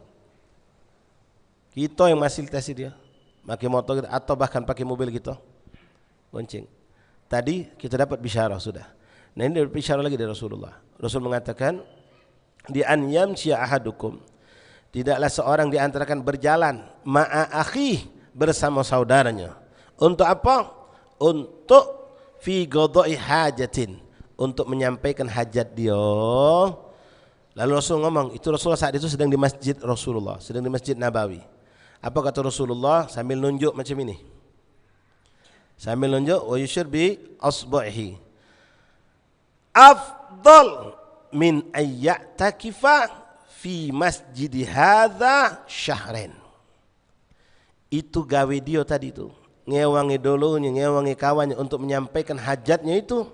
Kita yang fasilitasi dia. Pakai motor kita, atau bahkan pakai mobil kita. Bonceng. Tadi kita dapat bisyarah sudah. Nah, ini dapat bisyarah lagi dari Rasulullah. Rasul mengatakan, di an yamshiya ahadukum, tidaklah seorang di antara kan berjalan ma'a akhi, bersama saudaranya. Untuk apa? Untuk fi qada'i hajatin, untuk menyampaikan hajat dia. Lalu Rasul ngomong, itu Rasulullah saat itu sedang di masjid Rasulullah, sedang di Masjid Nabawi. Apa kata Rasulullah sambil nunjuk macam ini? Sambil nunjuk, wa yushir bi asba'ihi. Afdal min ayyatakifa fi masjid hadza syahrin. Itu gawe dia tadi tu, ngewangi dulunya, ngewangi kawannya untuk menyampaikan hajatnya, itu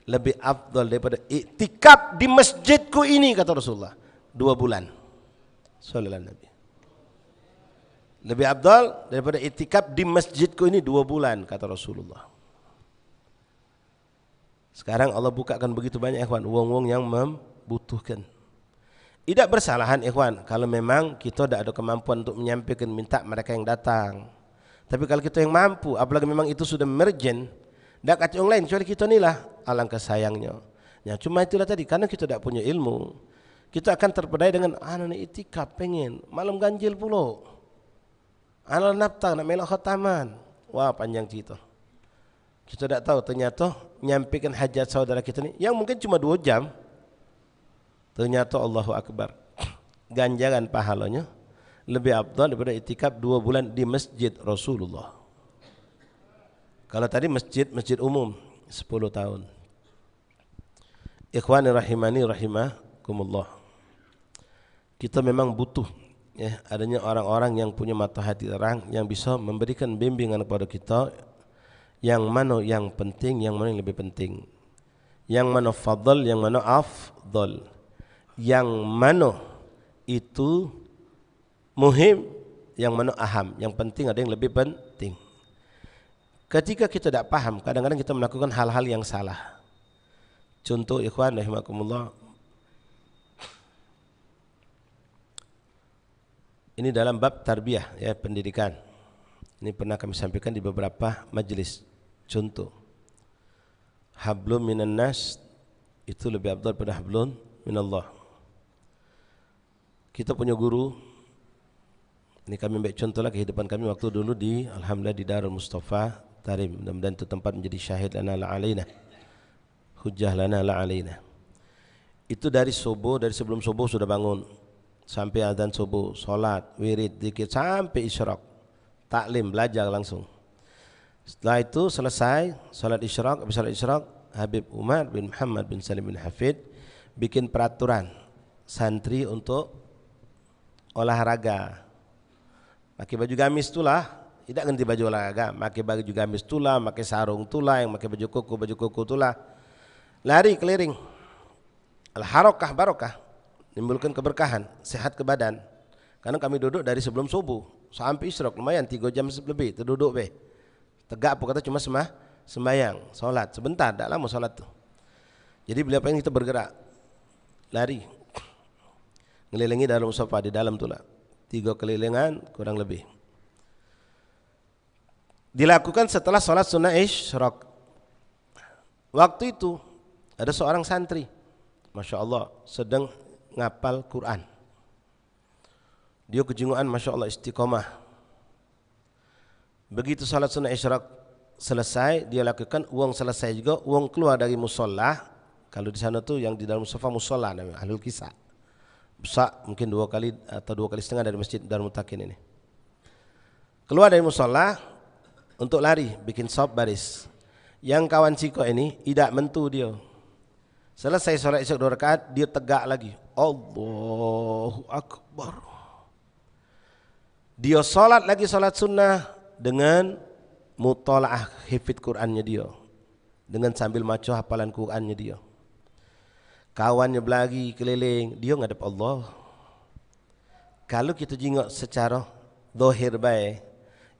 lebih afdal daripada iktikaf di masjidku ini, kata Rasulullah, 2 bulan. Sallallahu alaihi Nabi. Lebih afdal daripada iktikaf di masjidku ini 2 bulan, kata Rasulullah. Sekarang Allah bukakan begitu banyak ikhwan, wong-wong yang membutuhkan. Tidak bersalahan ikhwan kalau memang kita tidak ada kemampuan untuk menyampaikan, minta mereka yang datang. Tapi kalau kita yang mampu, apalagi memang itu sudah emergent, Dak kata orang lain kecuali kita ni lah, alangkah sayangnya. Ya, cuma itulah tadi, karena kita tak punya ilmu, kita akan terpedaya dengan anak itikaf pengen malam ganjil pula. Anak naftah nak melak khataman. Wah, panjang cerita. Kita tak tahu ternyata nyampaikan hajat saudara kita ni yang mungkin cuma 2 jam. Ternyata Allahu Akbar. Ganjaran pahalanya lebih afdal daripada itikaf 2 bulan di masjid Rasulullah. Kalau tadi masjid umum 10 tahun. Ikhwani rahimani rahimakumullah. Kita memang butuh ya, adanya orang-orang yang punya mata hati terang, yang bisa memberikan bimbingan kepada kita, yang mana yang penting, yang mana yang lebih penting, yang mana fadl, yang mana afdal, yang mana itu muhim, yang mana aham, yang penting ada yang lebih penting. Ketika kita tidak paham, kadang-kadang kita melakukan hal-hal yang salah. Contoh ikhwan rahimakumullah, ini dalam bab tarbiyah ya, pendidikan. Ini pernah kami sampaikan di beberapa majelis. Contoh, hablum minan nas itu lebih afdal pada hablun minallah. Kita punya guru, ini kami ambil contohlah kehidupan kami waktu dulu di alhamdulillah di Darul Mustafa Tarim, mudah-mudahan itu tempat menjadi syahid lana la alaina, hujjah lana la alaina. Itu dari subuh, dari sebelum subuh sudah bangun sampai azan subuh, solat, wirid, zikir sampai isyraq, taklim, belajar langsung. Setelah itu selesai solat isyraq, habis solat isyraq Habib Umar bin Muhammad bin Salim bin Hafid bikin peraturan santri untuk olahraga. Pakai baju gamis itulah, tidak ganti baju olahraga, pakai baju gamis itulah, pakai sarung itulah, yang pakai baju kuku itulah. Lari keliling. Al-harakah barakah, menimbulkan keberkahan, sehat ke badan. Karena kami duduk dari sebelum subuh sampai isyraq, lumayan 3 jam lebih terduduk be. Tegak apa kata cuma sembahyang, solat sebentar, tak lama solat tu. Jadi beliau pengen kita bergerak, lari, ngelilingi dalam sofa di dalam tu lah, 3 kelilingan kurang lebih. Dilakukan setelah solat sunnah isyraq. Waktu itu ada seorang santri, masya Allah, sedang ngapal Quran. Dia kejinguan, masya Allah, istiqomah. Begitu salat sunnah isyraq selesai, dia lakukan, uang selesai juga, uang keluar dari musola. Kalau di sana tu yang di dalam musola musola namanya Ahlul Kisah. Besar, mungkin 2 kali atau 2 kali setengah dari masjid Darul Mutakin ini. Keluar dari musola untuk lari, bikin saf baris. Yang kawan Ciko ini tidak mentu dia. Selesai solat isyak 2 rakaat, dia tegak lagi. Allahu Akbar. Dia solat lagi solat sunnah dengan mutalaah hifdz Qurannya dia, dengan sambil maca hafalan Qurannya dia. Kawannya belagi keliling, dia ngadep Allah. Kalau kita jengok secara zahir baik,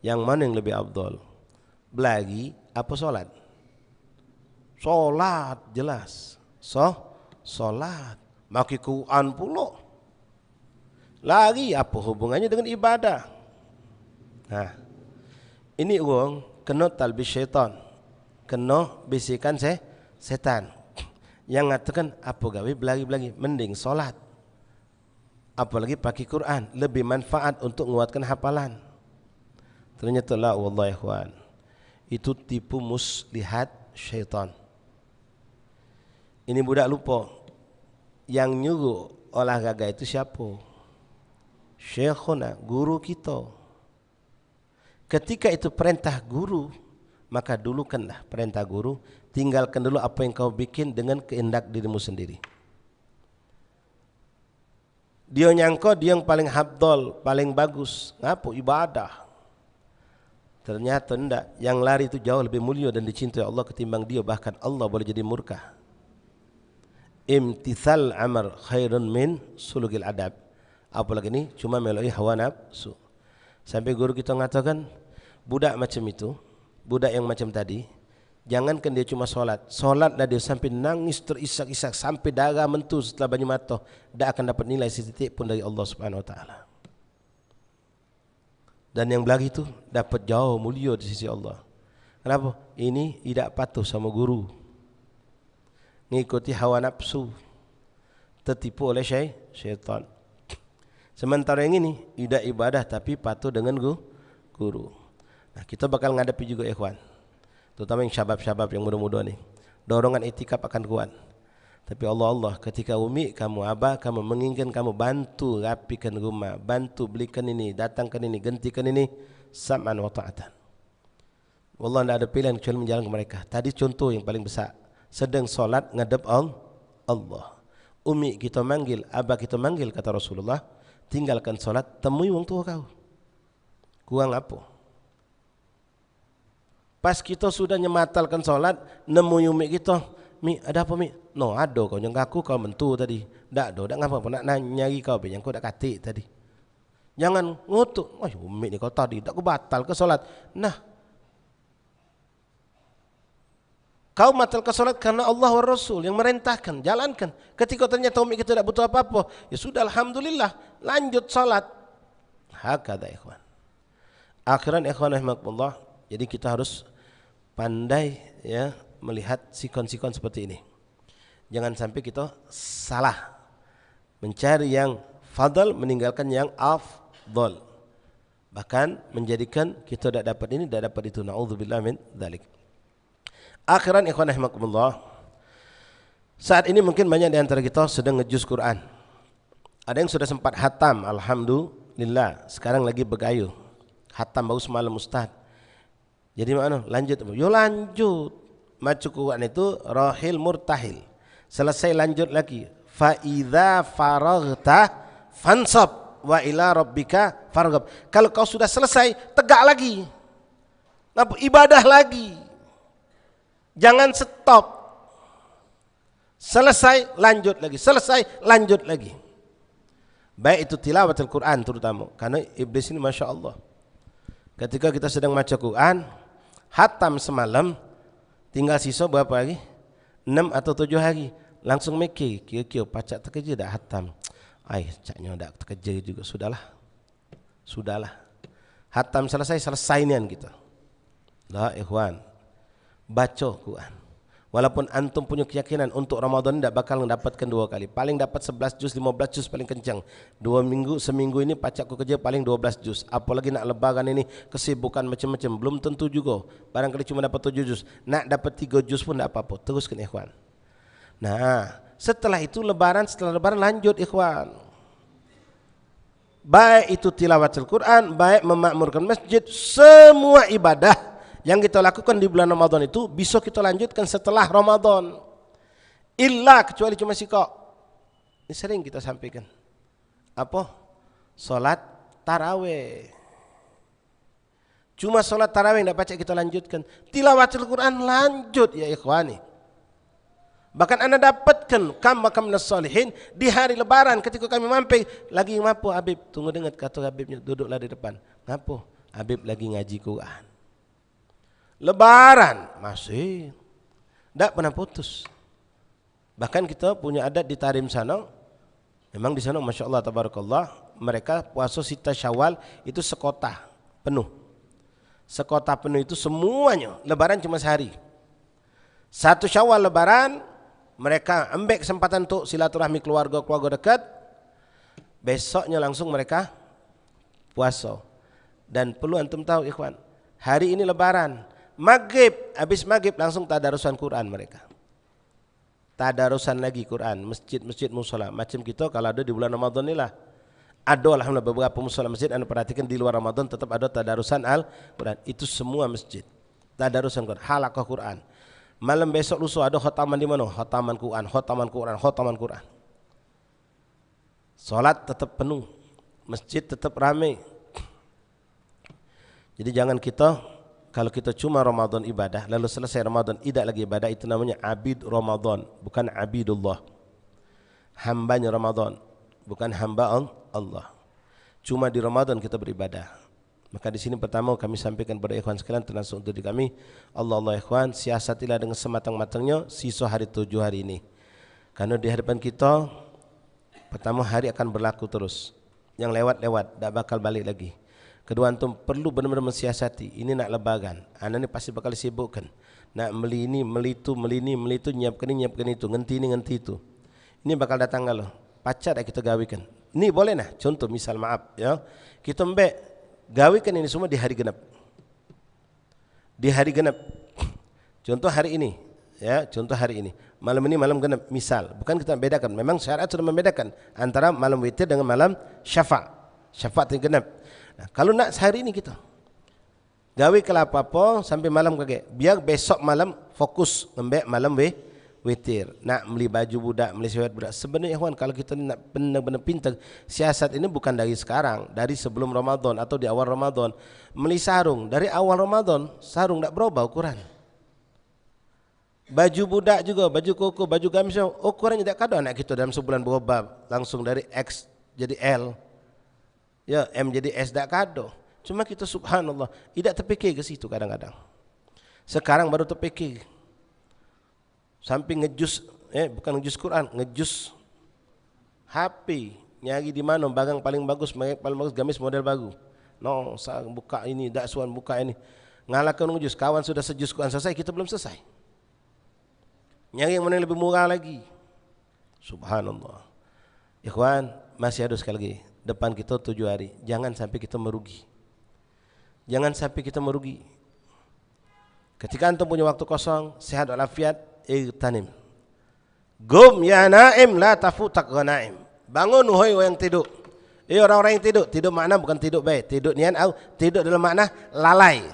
yang mana yang lebih afdal? Belagi apa solat? Solat jelas. Solat. Maki Quran pula. Lagi apa hubungannya dengan ibadah? Nah, ini uang kena talbis syaitan, kena bisikan setan yang mengatakan apa gawe belagi-belagi, mending solat, apalagi pakai Quran, lebih manfaat untuk menguatkan hafalan. Ternyata la wallahi ikhwan, itu tipu muslihat syaitan. Ini budak lupa, yang nyuruh olahraga itu siapa? Syekhuna, guru kita. Ketika itu perintah guru, maka dulukanlah perintah guru, tinggalkan dulu apa yang kau bikin dengan kehendak dirimu sendiri. Dia nyangka dia yang paling hafdal, paling bagus, ngapu ibadah. Ternyata tidak, yang lari itu jauh lebih mulia dan dicintai Allah ketimbang dia, bahkan Allah boleh jadi murka. Imtithal amr khairun min sulugil adab. Apalagi ini cuma melalui hawa nafsu. Sampai guru kita mengatakan, budak macam itu, budak yang macam tadi, jangankan dia cuma solatlah dia sampai nangis terisak-isak sampai darah mentu setelah banyu mata, tidak akan dapat nilai setitik pun dari Allah Subhanahu Wa Taala. Dan yang belagi itu dapat jauh mulia di sisi Allah. Kenapa? Ini tidak patuh sama guru, ngikuti hawa nafsu, tertipu oleh syaitan. Sementara yang ini tidak ibadah tapi patuh dengan guru. Nah, kita bakal ngadapi juga ikhwan, terutama yang syabab-syabab yang muda-muda nih. Dorongan itikaf akan kuat. Tapi Allah ketika umi kamu, abah kamu menginginkan kamu bantu rapikan rumah, bantu belikan ini, datangkan ini, gantikan ini, sam'an wa ta'atan. Wallah tidak ada pilihan kecuali menjalankan mereka. Tadi contoh yang paling besar, sedang solat ngadep Allah. Umi kita manggil, abah kita manggil, kata Rasulullah, tinggalkan solat, temui wong tua kau. Kurang apa? Pas kita sudah nyematalkan solat, nemu umi kita, Mi, ada apa Mi? No, ada kau yang aku kau mentu tadi. Tak ada, tak ngapa pun nak nyari kau yang kau dah katik tadi. Jangan ngutuk. Wah, umi ni kau tadi tak ku batal ke solat. Nah, kau batal ke solat karena Allah wa Rasul yang merintahkan, jalankan. Ketika ternyata umi kita tak butuh apa-apa, ya sudah alhamdulillah, lanjut solat. Hakada ikhwan. Akhiran ikhwan rahimakumullah. Jadi kita harus pandai ya melihat sikon-sikon seperti ini. Jangan sampai kita salah mencari yang fadl meninggalkan yang afdal, bahkan menjadikan kita tidak dapat ini, tidak dapat itu. Na'udzubillah min dzalik. Akhiran ikhwan rahimakumullah, saat ini mungkin banyak di antara kita sedang ngejus Quran. Ada yang sudah sempat hatam, alhamdulillah. Sekarang lagi bergayuh. Hatam baru semalam ustaz. Jadi mana? Lanjut. Yo lanjut. Macu Quran itu rahil murtahil. Selesai lanjut lagi. Fa idza faraghta fansab wa ila rabbika farghab. Kalau kau sudah selesai, tegak lagi. Ibadah lagi. Jangan stop. Selesai lanjut lagi. Selesai lanjut lagi. Baik itu tilawatul Quran terutama, karena iblis ini Masya Allah, ketika kita sedang baca Quran, hatam semalam, tinggal sisa berapa lagi? 6 atau 7 hari. Langsung mikir, kira-kira pacak terkerja dah hatam. Caknya dah terkerja juga. Sudahlah. Hatam selesai nian kita. Dah ikhwan, baca Quran. Walaupun antum punya keyakinan untuk Ramadan tidak bakal mendapatkan 2 kali. Paling dapat 11 juz, 15 juz paling kencang. 2 minggu, seminggu ini pacakku kerja paling 12 juz. Apalagi nak lebaran ini kesibukan macam-macam. Belum tentu juga. Barangkali cuma dapat 7 juz. Nak dapat 3 juz pun tidak apa-apa. Teruskan ikhwan. Nah, setelah itu setelah lebaran lanjut ikhwan. Baik itu tilawatul Quran, baik memakmurkan masjid, semua ibadah yang kita lakukan di bulan Ramadan itu bisa kita lanjutkan setelah Ramadan. Illa kecuali cuma sikok. Ini sering kita sampaikan. Apa? Salat tarawih. Cuma salat tarawih tidak baca kita lanjutkan. Tilawatul Quran lanjut ya ikhwani. Bahkan anda dapatkan kam nas-salihin di hari lebaran ketika kami mampir lagi ngapo Habib, tunggu dengar kata Habibnya, duduklah di depan. Ngapo? Habib lagi ngaji Quran. Lebaran masih tidak pernah putus. Bahkan kita punya adat di Tarim sana, memang di sana Masya Allah tabarakallah, mereka puasa sita Syawal itu sekota penuh. Sekota penuh itu semuanya. Lebaran cuma sehari. 1 Syawal lebaran, mereka ambil kesempatan untuk silaturahmi keluarga dekat. Besoknya langsung mereka puasa. Dan perlu antum tahu ikhwan, hari ini lebaran, maghrib, habis maghrib langsung tadarusan Quran mereka. Tadarusan lagi Quran, masjid-masjid mushola. Macam kita kalau ada di bulan Ramadan inilah. Ada alhamdulillah beberapa mushola masjid, anda perhatikan di luar Ramadan tetap ada tadarusan Al-Quran. Itu semua masjid. Tadarusan Quran, halaqah Quran. Malam besok lusa ada khataman di mana? Khataman Quran. Salat tetap penuh, masjid tetap ramai. Jadi jangan kita, kalau kita cuma Ramadan ibadah, lalu selesai Ramadan tidak lagi ibadah, itu namanya abid Ramadan, bukan abidullah. Hambanya Ramadan, bukan hamba Allah. Cuma di Ramadan kita beribadah. Maka di sini pertama kami sampaikan kepada ikhwan sekalian, termasuk untuk di kami, Allah ikhwan, siasatilah dengan sematang-matangnya sisa hari 7 hari ini. Karena di hadapan kita, pertama hari akan berlaku terus. Yang lewat-lewat, tak bakal balik lagi. Kedua, antum perlu benar-benar mensiasati. Ini nak lebaran, anak ni pasti bakal disibukkan. Nak beli ini, beli itu, nyiapkan ini, nyiapkan itu, ngenti itu. Ini bakal datang kalau pacar dah kita gawikan. Ini boleh nah, contoh misal maaf ya. Kita mbek gawikan ini semua di hari genap. Di hari genap. Contoh hari ini, ya, contoh hari ini. Malam ini malam genap misal, bukan kita bedakan. Memang syariat sudah membedakan antara malam witir dengan malam syafa'. Syafa' dan genap. Nah, kalau nak sehari ini kita gawe kelapa apa sampai malam kage, biar besok malam fokus ngembek malam witir. Nak beli baju budak, beli sesuatu budak. Sebenarnya ikhwan, kalau kita nak benar-benar pintar, siasat ini bukan dari sekarang, dari sebelum Ramadan atau di awal Ramadan. Beli sarung dari awal Ramadan, sarung tak berubah ukuran. Baju budak juga, baju koko, baju gamis, ukurannya tak kada anak kita dalam sebulan berubah langsung dari X jadi L. Ya, M jadi S tak kado. Cuma kita subhanallah tidak terfikir ke situ kadang-kadang. Sekarang baru terfikir. Sampai ngejus, bukan ngejus Quran, ngejus HP. Nyari di mana barang paling bagus, gamis model baru. No, saya buka ini, daksuan buka ini. Ngalahkan ngejus, kawan sudah sejus Quran selesai, kita belum selesai. Nyari yang mana yang lebih murah lagi. Subhanallah. Ikhwan, masih ada sekali lagi. Depan kita 7 hari, jangan sampai kita merugi. Jangan sampai kita merugi. Ketika antum punya waktu kosong, sehat walafiat, igtanim. Gum ya naim la tafutak ghanaim. Bangun wahai yang tidur. Orang-orang yang tidur makna bukan tidur baik, tidur nian au tidur dalam makna lalai.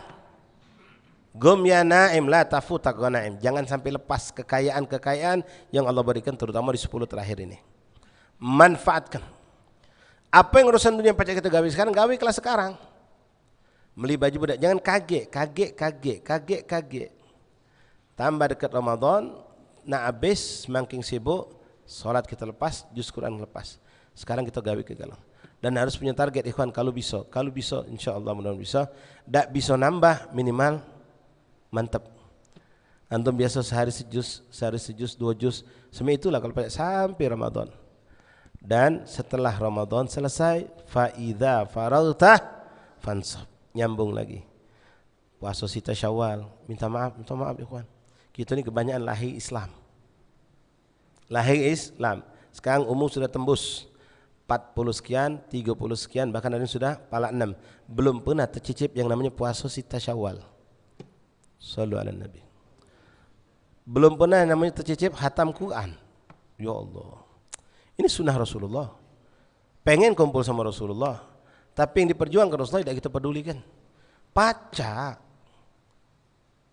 Gum ya naim la tafutak ghanaim. Jangan sampai lepas kekayaan-kekayaan yang Allah berikan terutama di 10 terakhir ini. Manfaatkan. Apa yang urusan dunia pacak kita gawe sekarang, gawe kelas sekarang. Beli baju budak, jangan kaget. Tambah dekat Ramadan, nak habis semakin sibuk, solat kita lepas, juz Quran lepas. Sekarang kita gawe ke galang. Dan harus punya target ikhwan, kalau bisa insyaallah mudah-mudahan bisa. Tak bisa nambah minimal mantap. Antum biasa sehari sejuz, 2 juz. Semua itulah kalau pacak sampai Ramadan. Dan setelah Ramadan selesai, faidha faragta fansab, nyambung lagi puasa sita Syawal. Minta maaf ikhwan, kita ni kebanyakan lahir Islam. Sekarang umur sudah tembus 40 sekian, 30 sekian, bahkan ada yang sudah pala 6. Belum pernah tercicip yang namanya puasa sita Syawal. Sallu ala Nabi. Belum pernah yang namanya tercicip khatam Quran. Ya Allah, ini sunnah Rasulullah. Pengen kumpul sama Rasulullah, tapi yang diperjuangkan Rasulullah tidak kita pedulikan. Pacak.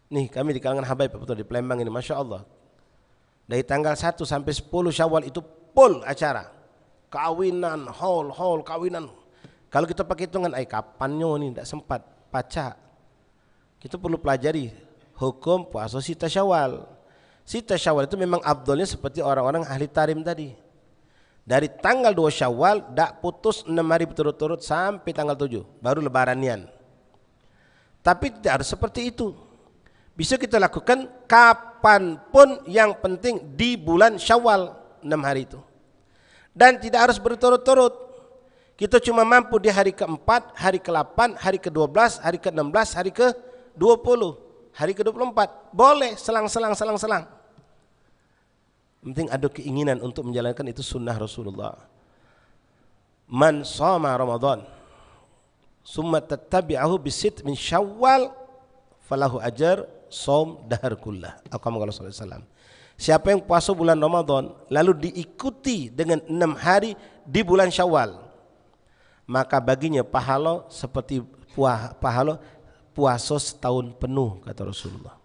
Nih kami di kalangan habaib betul di Palembang ini, masya Allah. Dari tanggal 1 sampai 10 Syawal itu full acara. Kawinan, haul kawinan. Kalau kita pakai hitungan, kapannya nih tidak sempat. Pacak. Kita perlu pelajari hukum puasa sita Syawal. Sita Syawal itu memang abdulnya seperti orang-orang ahli tarim tadi. Dari tanggal 2 Syawal dak putus 6 hari berturut-turut sampai tanggal 7 baru lebaranian. Tapi tidak harus seperti itu. Bisa kita lakukan kapanpun, yang penting di bulan Syawal 6 hari itu. Dan tidak harus berturut-turut. Kita cuma mampu di hari ke-4, hari ke-8, hari ke-12, hari ke-16, hari ke-20, hari ke-24. Boleh selang-selang. Penting ada keinginan untuk menjalankan, itu sunnah Rasulullah. Man shoma Ramadan summa tattabi'ahu bisit min Syawal falahu ajar shaum dahar kullah. Aqama sallallahu alaihi wasallam. Siapa yang puasa bulan Ramadan lalu diikuti dengan 6 hari di bulan Syawal, maka baginya pahala seperti pahala puasa setahun penuh, kata Rasulullah.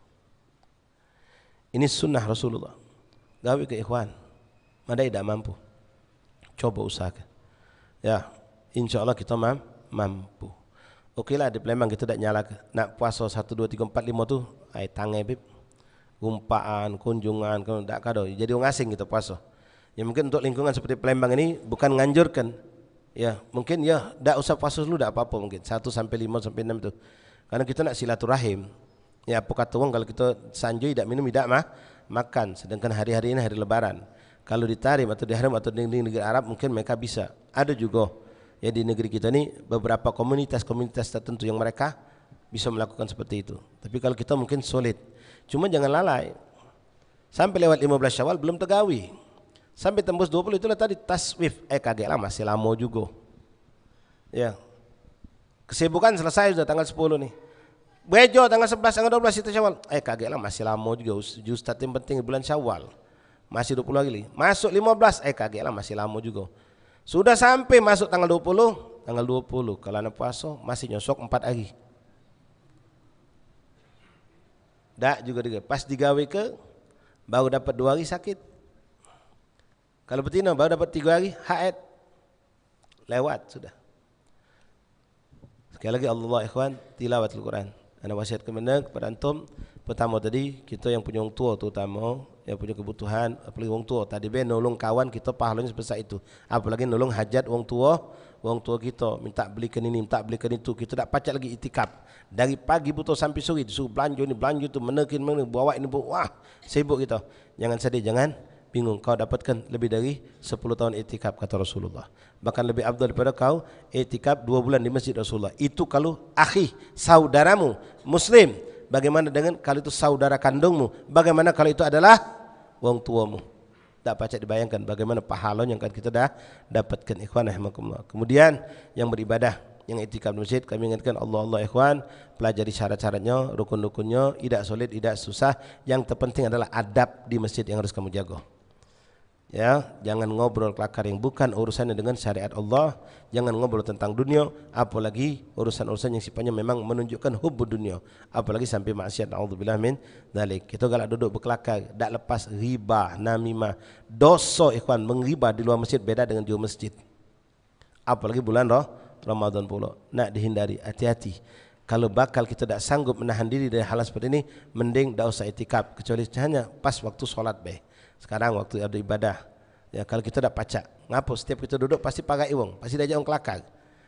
Ini sunnah Rasulullah. Gawe ke ikhwan, madai tidak mampu, coba usahakan. Ya, insya Allah kita mampu. Oke lah, di Palembang kita tidak nyala ke. Nak puasa 1, 2, 3, 4, 5 tu, tangai bib, gumpaan, kunjungan, tidak kado. Jadi orang asing kita puasa. Ya mungkin untuk lingkungan seperti Palembang ini bukan nganjurkan. Ya mungkin ya, tidak usah puasa dulu, tidak apa-apa mungkin 1 sampai 5 sampai 6 tu. Karena kita nak silaturahim. Ya apa kata orang, kalau kita sanjui tidak minum tidak makan, sedangkan hari-hari ini hari lebaran. Kalau di Tarim atau di Haram atau di negeri Arab mungkin mereka bisa. Ada juga Ya di negeri kita ini beberapa komunitas tertentu yang mereka bisa melakukan seperti itu. Tapi kalau kita mungkin sulit. Cuma jangan lalai. Sampai lewat 15 Syawal belum tegawi. Sampai tembus 20 itulah tadi taswif. Kagak lah, masih lama juga. Ya. Kesibukan selesai sudah tanggal 10 nih. Bejo tanggal 11, tanggal 12 itu Syawal. Kagak lah, masih lama juga. Ustaz yang penting bulan Syawal. Masih 20 lagi. Masuk 15, kagak lah, masih lama juga. Sudah sampai masuk tanggal 20, kalau anak puasa masih nyosok 4 hari. Dak juga pas digawe ke baru dapat 2 hari sakit. Kalau betina baru dapat 3 hari haid. Lewat sudah. Sekali lagi Allah ikhwan, tilawatul Quran. Ana wasiatkan kepada antum, pertama tadi kita yang punya orang tua terutama yang punya kebutuhan, apalagi orang tua tadi nolong kawan kita pahalanya sebesar itu. Apalagi nolong hajat orang tua kita, minta belikan ini, minta belikan itu, kita tak pacak lagi itikaf. Dari pagi butuh sampai sore disuruh belanja ini, belanja itu, menekin mana, bawa ini, wah, sibuk kita. Jangan sedih, jangan bingung, kau dapatkan lebih dari 10 tahun itikaf kata Rasulullah. Bahkan lebih afdal daripada kau itikaf 2 bulan di masjid Rasulullah. Itu kalau akhi, saudaramu muslim. Bagaimana dengan kalau itu saudara kandungmu? Bagaimana kalau itu adalah wong tuamu? Tak pacak dibayangkan bagaimana pahala yang akan kita dah dapatkan ikhwan rahimakumullah. Kemudian yang beribadah, yang itikaf di masjid, kami ingatkan Allah ikhwan, pelajari syarat-syaratnya, rukun-rukunnya, tidak sulit, tidak susah. Yang terpenting adalah adab di masjid yang harus kamu jaga. Ya, jangan ngobrol kelakar yang bukan urusannya dengan syariat Allah, jangan ngobrol tentang dunia, apalagi urusan-urusan yang sifatnya memang menunjukkan hubbud dunia, apalagi sampai maksiat. Nauzubillah min dzalik. Kita galak duduk berkelakar, tak lepas riba, namimah. Dosa ikhwan mengriba di luar masjid beda dengan di masjid. Apalagi bulan Ramadan pula. Nak dihindari, hati-hati. Kalau bakal kita tak sanggup menahan diri dari hal seperti ini, mending tak usah itikaf, kecuali hanya pas waktu solat baik. Sekarang waktu ada ibadah, ya kalau kita dah pacak, ngapa setiap kita duduk pasti pakai iwang, pasti diajak orang kelakar,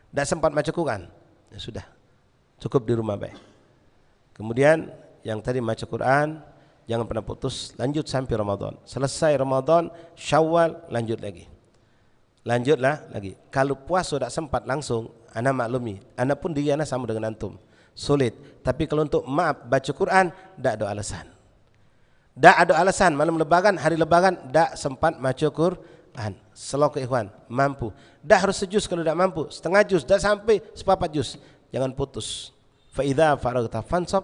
tak sempat baca Quran, ya sudah, cukup di rumah baik. Kemudian yang tadi baca Quran, jangan pernah putus, lanjut sampai Ramadan. Selesai Ramadan, Syawal lanjut lagi, lanjutlah lagi. Kalau puasa tak sempat langsung, ana maklumi, ana pun diri ana sama dengan antum, sulit. Tapi kalau untuk maaf baca Quran, tak ada alasan. Tak ada alasan malam lebaran, hari lebaran tak sempat baca Quran. Selalu ikhwan mampu. Tak harus sejuz kalau tak mampu, setengah juz, tak sampai sepapat juz. Jangan putus. Fa idza faragta fansab.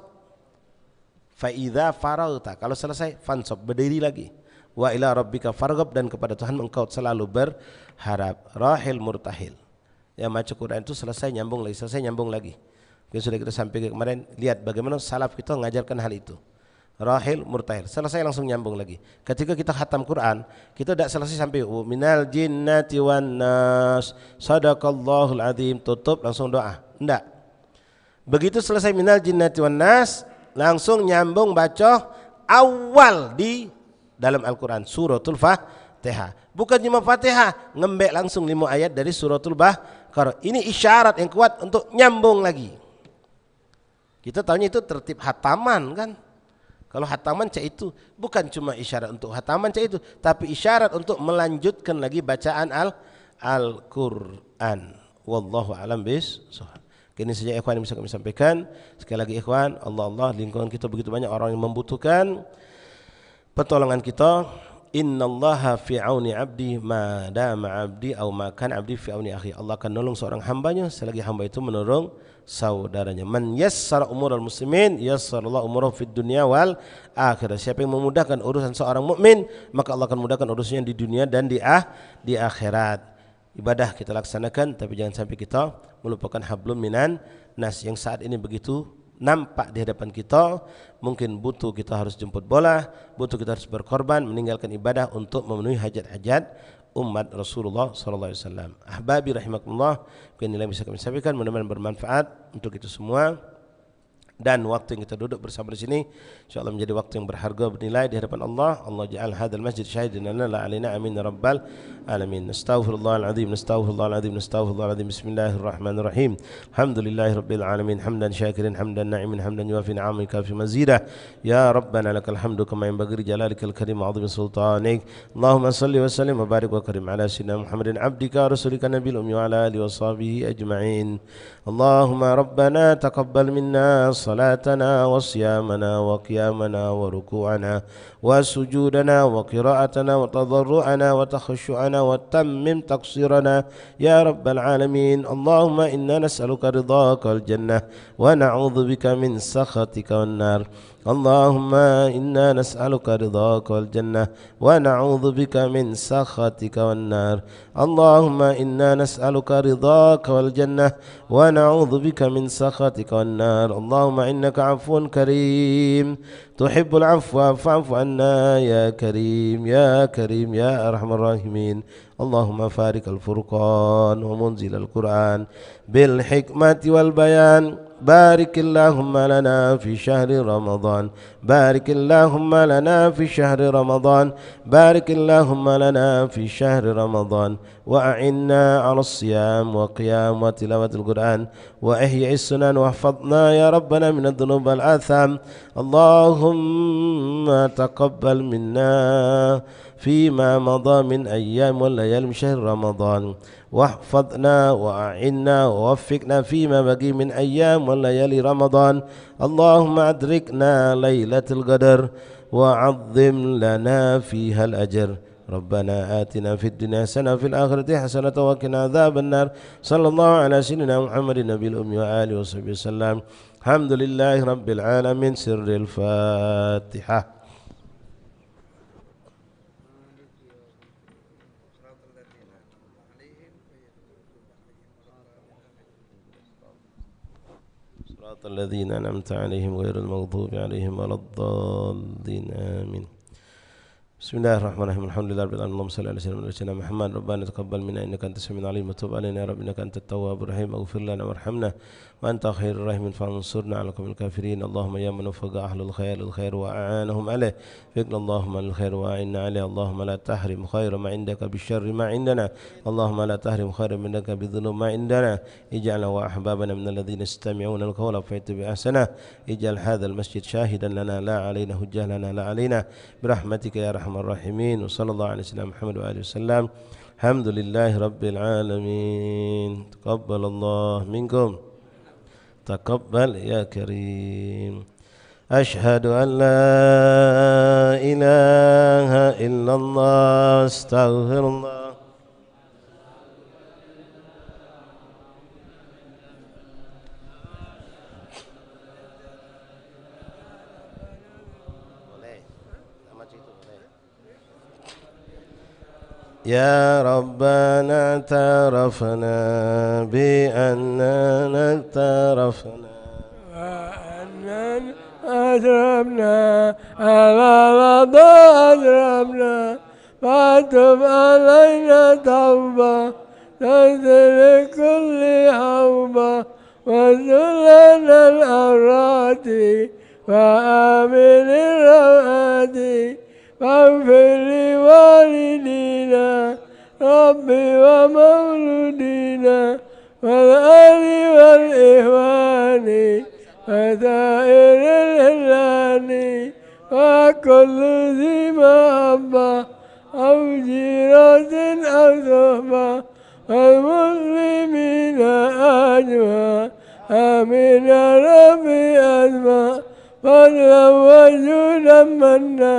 Fa idza faragta, kalau selesai fansab, berdiri lagi. Wa ila rabbika farghab, dan kepada Tuhan engkau selalu berharap. Rahil murtahil. Ya baca Quran itu selesai nyambung lagi, selesai nyambung lagi. Sudah kita sampaikan kemarin, lihat bagaimana salaf kita mengajarkan hal itu. Rahil murtahil, selesai langsung nyambung lagi. Ketika kita khatam Quran, kita tidak selesai sampai minal jinnati wan nas sadaqallahul azim, tutup langsung doa. Enggak. Begitu selesai minal jinnati wan nas, langsung nyambung baca awal di dalam Al-Quran, suratul Fatihah. Bukan cuma Fatihah, ngembek langsung 5 ayat dari suratul Baqarah. Ini isyarat yang kuat untuk nyambung lagi. Kita tahunya itu tertib hataman kan. Kalau hataman cak itu bukan cuma isyarat untuk hataman cak itu, tapi isyarat untuk melanjutkan lagi bacaan Al-Quran. Wallahu a'lam bishawab. Kini saja ikhwan yang bisa kami sampaikan. Sekali lagi ikhwan, Allah lingkungan kita begitu banyak orang yang membutuhkan pertolongan kita. Innallaha fi auni 'abdi ma dama 'abdi aw ma kan 'abdi fi auni akhi. Allah akan menolong seorang hambanya selagi hamba itu menolong saudaranya. Man yassara umural muslimin yassarallahu umurahu fid dunya wal akhirah. Siapa yang memudahkan urusan seorang mukmin, maka Allah akan mudahkan urusannya di dunia dan di akhirat. Ibadah kita laksanakan, tapi jangan sampai kita melupakan hablum minan nas yang saat ini begitu nampak di hadapan kita. Mungkin butuh kita harus jemput bola, butuh kita harus berkorban, meninggalkan ibadah untuk memenuhi hajat-hajat umat Rasulullah sallallahu alaihi wasallam. Ahbabi rahimakumullah, inilah yang bisa kami sampaikan, mudah-mudahan bermanfaat untuk kita semua. Dan waktu yang kita duduk bersama di sini insyaallah menjadi waktu yang berharga bernilai di hadapan Allah. Allah ja'al hadzal masjid syahidan lana la alaina amin ya rabbal alamin. Astaghfirullahal azim, astaghfirullahal azim, astaghfirullahal azim. Bismillahirrahmanirrahim. Alhamdulillahirabbil alamin, hamdan syakirin, hamdan na'imin, hamdan yuafi ni'amika fi mazidah. Ya rabbana lakal hamdu kama yanbaghi li jalalikal karim wa 'azimi sultanik. Allahumma salli wa sallim wa barik wa karim ala sayyidina Muhammadin abdika rasulika nabiyil ummi wa ala alihi wa sahbihi ajma'in. Allahumma rabbana taqabbal minna صلاتنا وصيامنا وقيامنا وركوعنا وسجودنا وقراءتنا وتضرعنا وتخشعنا وتمم تقصيرنا يا رب العالمين. اللهم إنا نسألك رضاك والجنة ونعوذ بك من سخطك والنار. اللهم إنا نسألك رضاك والجنة ونعوذ بك من سخطك والنار. اللهم إنا نسألك رضاك والجنة ونعوذ بك من سخطك والنار. اللهم إنك عفو كريم تحب العفو فاعف عنا يا كريم يا كريم يا أرحم الراحمين. اللهم فارق الفرقان ومنزل القرآن بالحكمة والبيان. بارك اللهم لنا في شهر رمضان، بارك اللهم لنا في شهر رمضان، بارك اللهم لنا في شهر رمضان، وأعنا على الصيام وقيام وتلاوة القرآن وإحياء السنن، واحفظنا يا ربنا من الذنوب والآثام. اللهم تقبل منا فيما مضى من أيام والليالي من شهر رمضان، واحفظنا وأعنا ووفقنا فيما بقي من أيام والليالي رمضان. اللهم أدركنا ليلة القدر وعظم لنا فيها الأجر. ربنا آتنا في الدنيا حسنة وفي الآخرة حسنة وقنا عذاب النار. صلى الله على سيدنا محمد النبي الأمي وآله وصحبه وسلم. الحمد لله رب العالمين. سر الفاتحة. صراط الذين أنعمت عليهم غير المغضوب عليهم ولا الضالين آمين. بسم الله الرحمن الرحيم. الحمد لله رب العالمين. اللهم صل على سيدنا محمد. ربنا تقبل منا إنك أنت السميع العليم وتب علينا يا رب إنك أنت التواب الرحيم. اغفر لنا وارحمنا وأنت خير الراحمين فانصرنا على القوم الكافرين. اللهم يا من وفق أهل الخير الخير وأعانهم عليه فقنا اللهم الخير وأعنا عليه. اللهم لا تحرم خير ما عندك بالشر ما عندنا. اللهم لا تحرم خير ما عندك بالذنوب ما عندنا. اجعلنا وأحبابنا من الذين يستمعون القول فيتبعون أحسنه. اجعل هذا المسجد شاهدا لنا لا علينا حجة لنا لا علينا برحمتك يا أرحم الراحمين. وصلى الله على سيدنا محمد وآله وسلم. الحمد لله رب العالمين. تقبل الله منكم. تقبل يا كريم. أشهد أن لا إله إلا الله. استغفر الله. يا ربنا اعترفنا بأننا اعترفنا وأننا أجرمنا على رضا أجرمنا فاتب علينا توبة تنزل كل حوبة وذلنا الأوراد وآمن الروعات واغفر لوالدينا ربي ومولودينا والآل والإخوان وسائر الإخوان وكل ذي محبة أو جيرة أو صحبة والمسلمين أجمع آمين يا ربي أجمع فضلا وجودا منا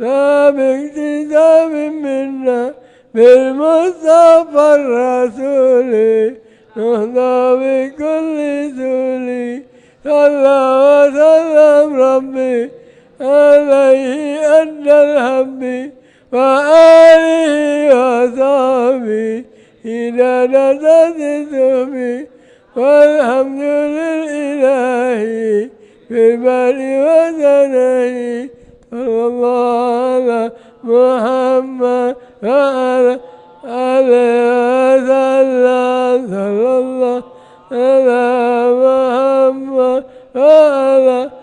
لا باكتساب منا بالمصطفى الرسول نهضى بكل سول. صلى وسلم ربي عليه أدى الحب وآله وصحبه إذا نزلت ثوبي. والحمد لله في البر وثنائه. صلى الله على محمد وعلى آله وسلم. صلى الله على محمد Allah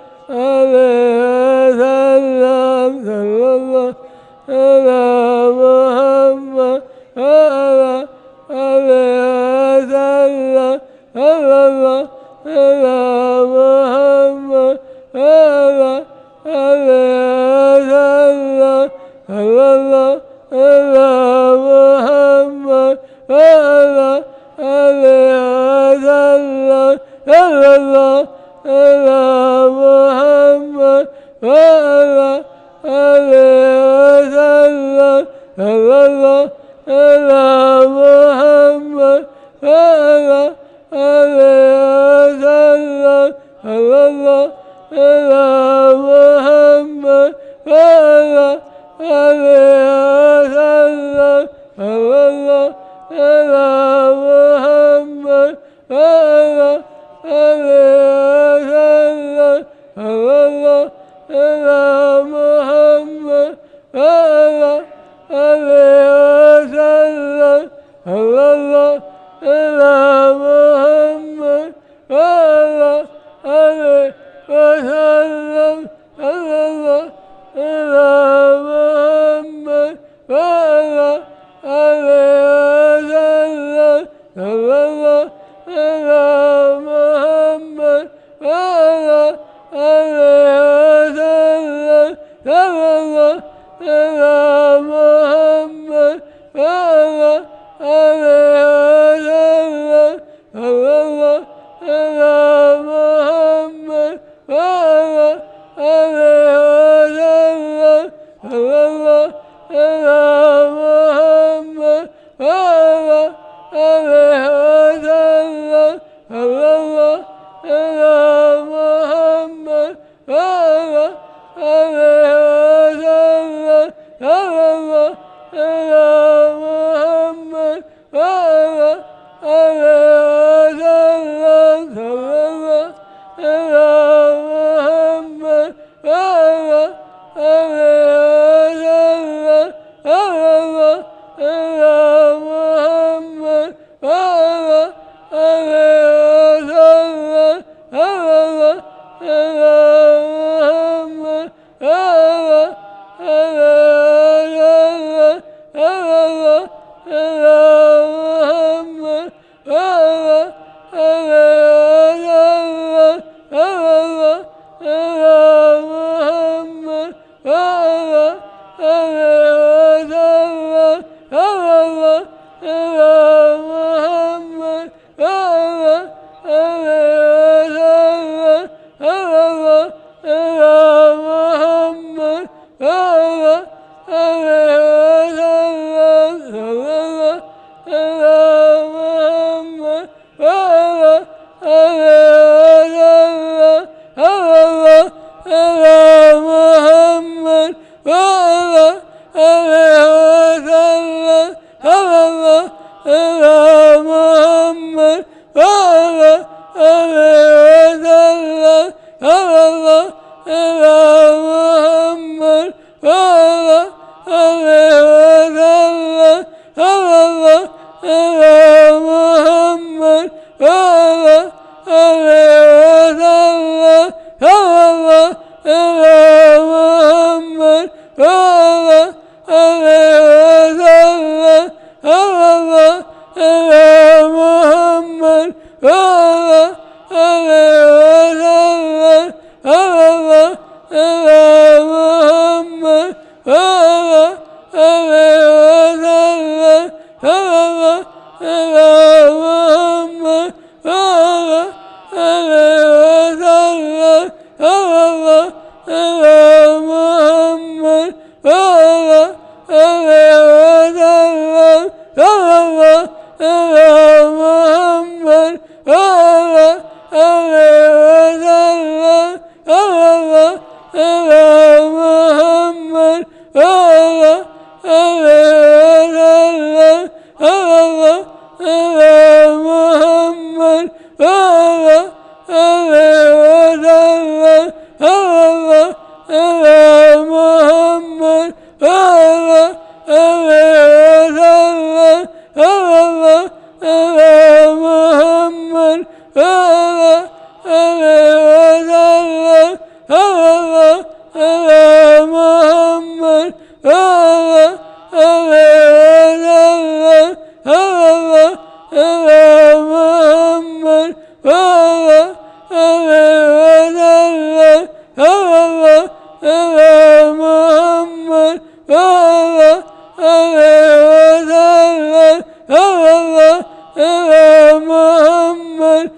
على محمد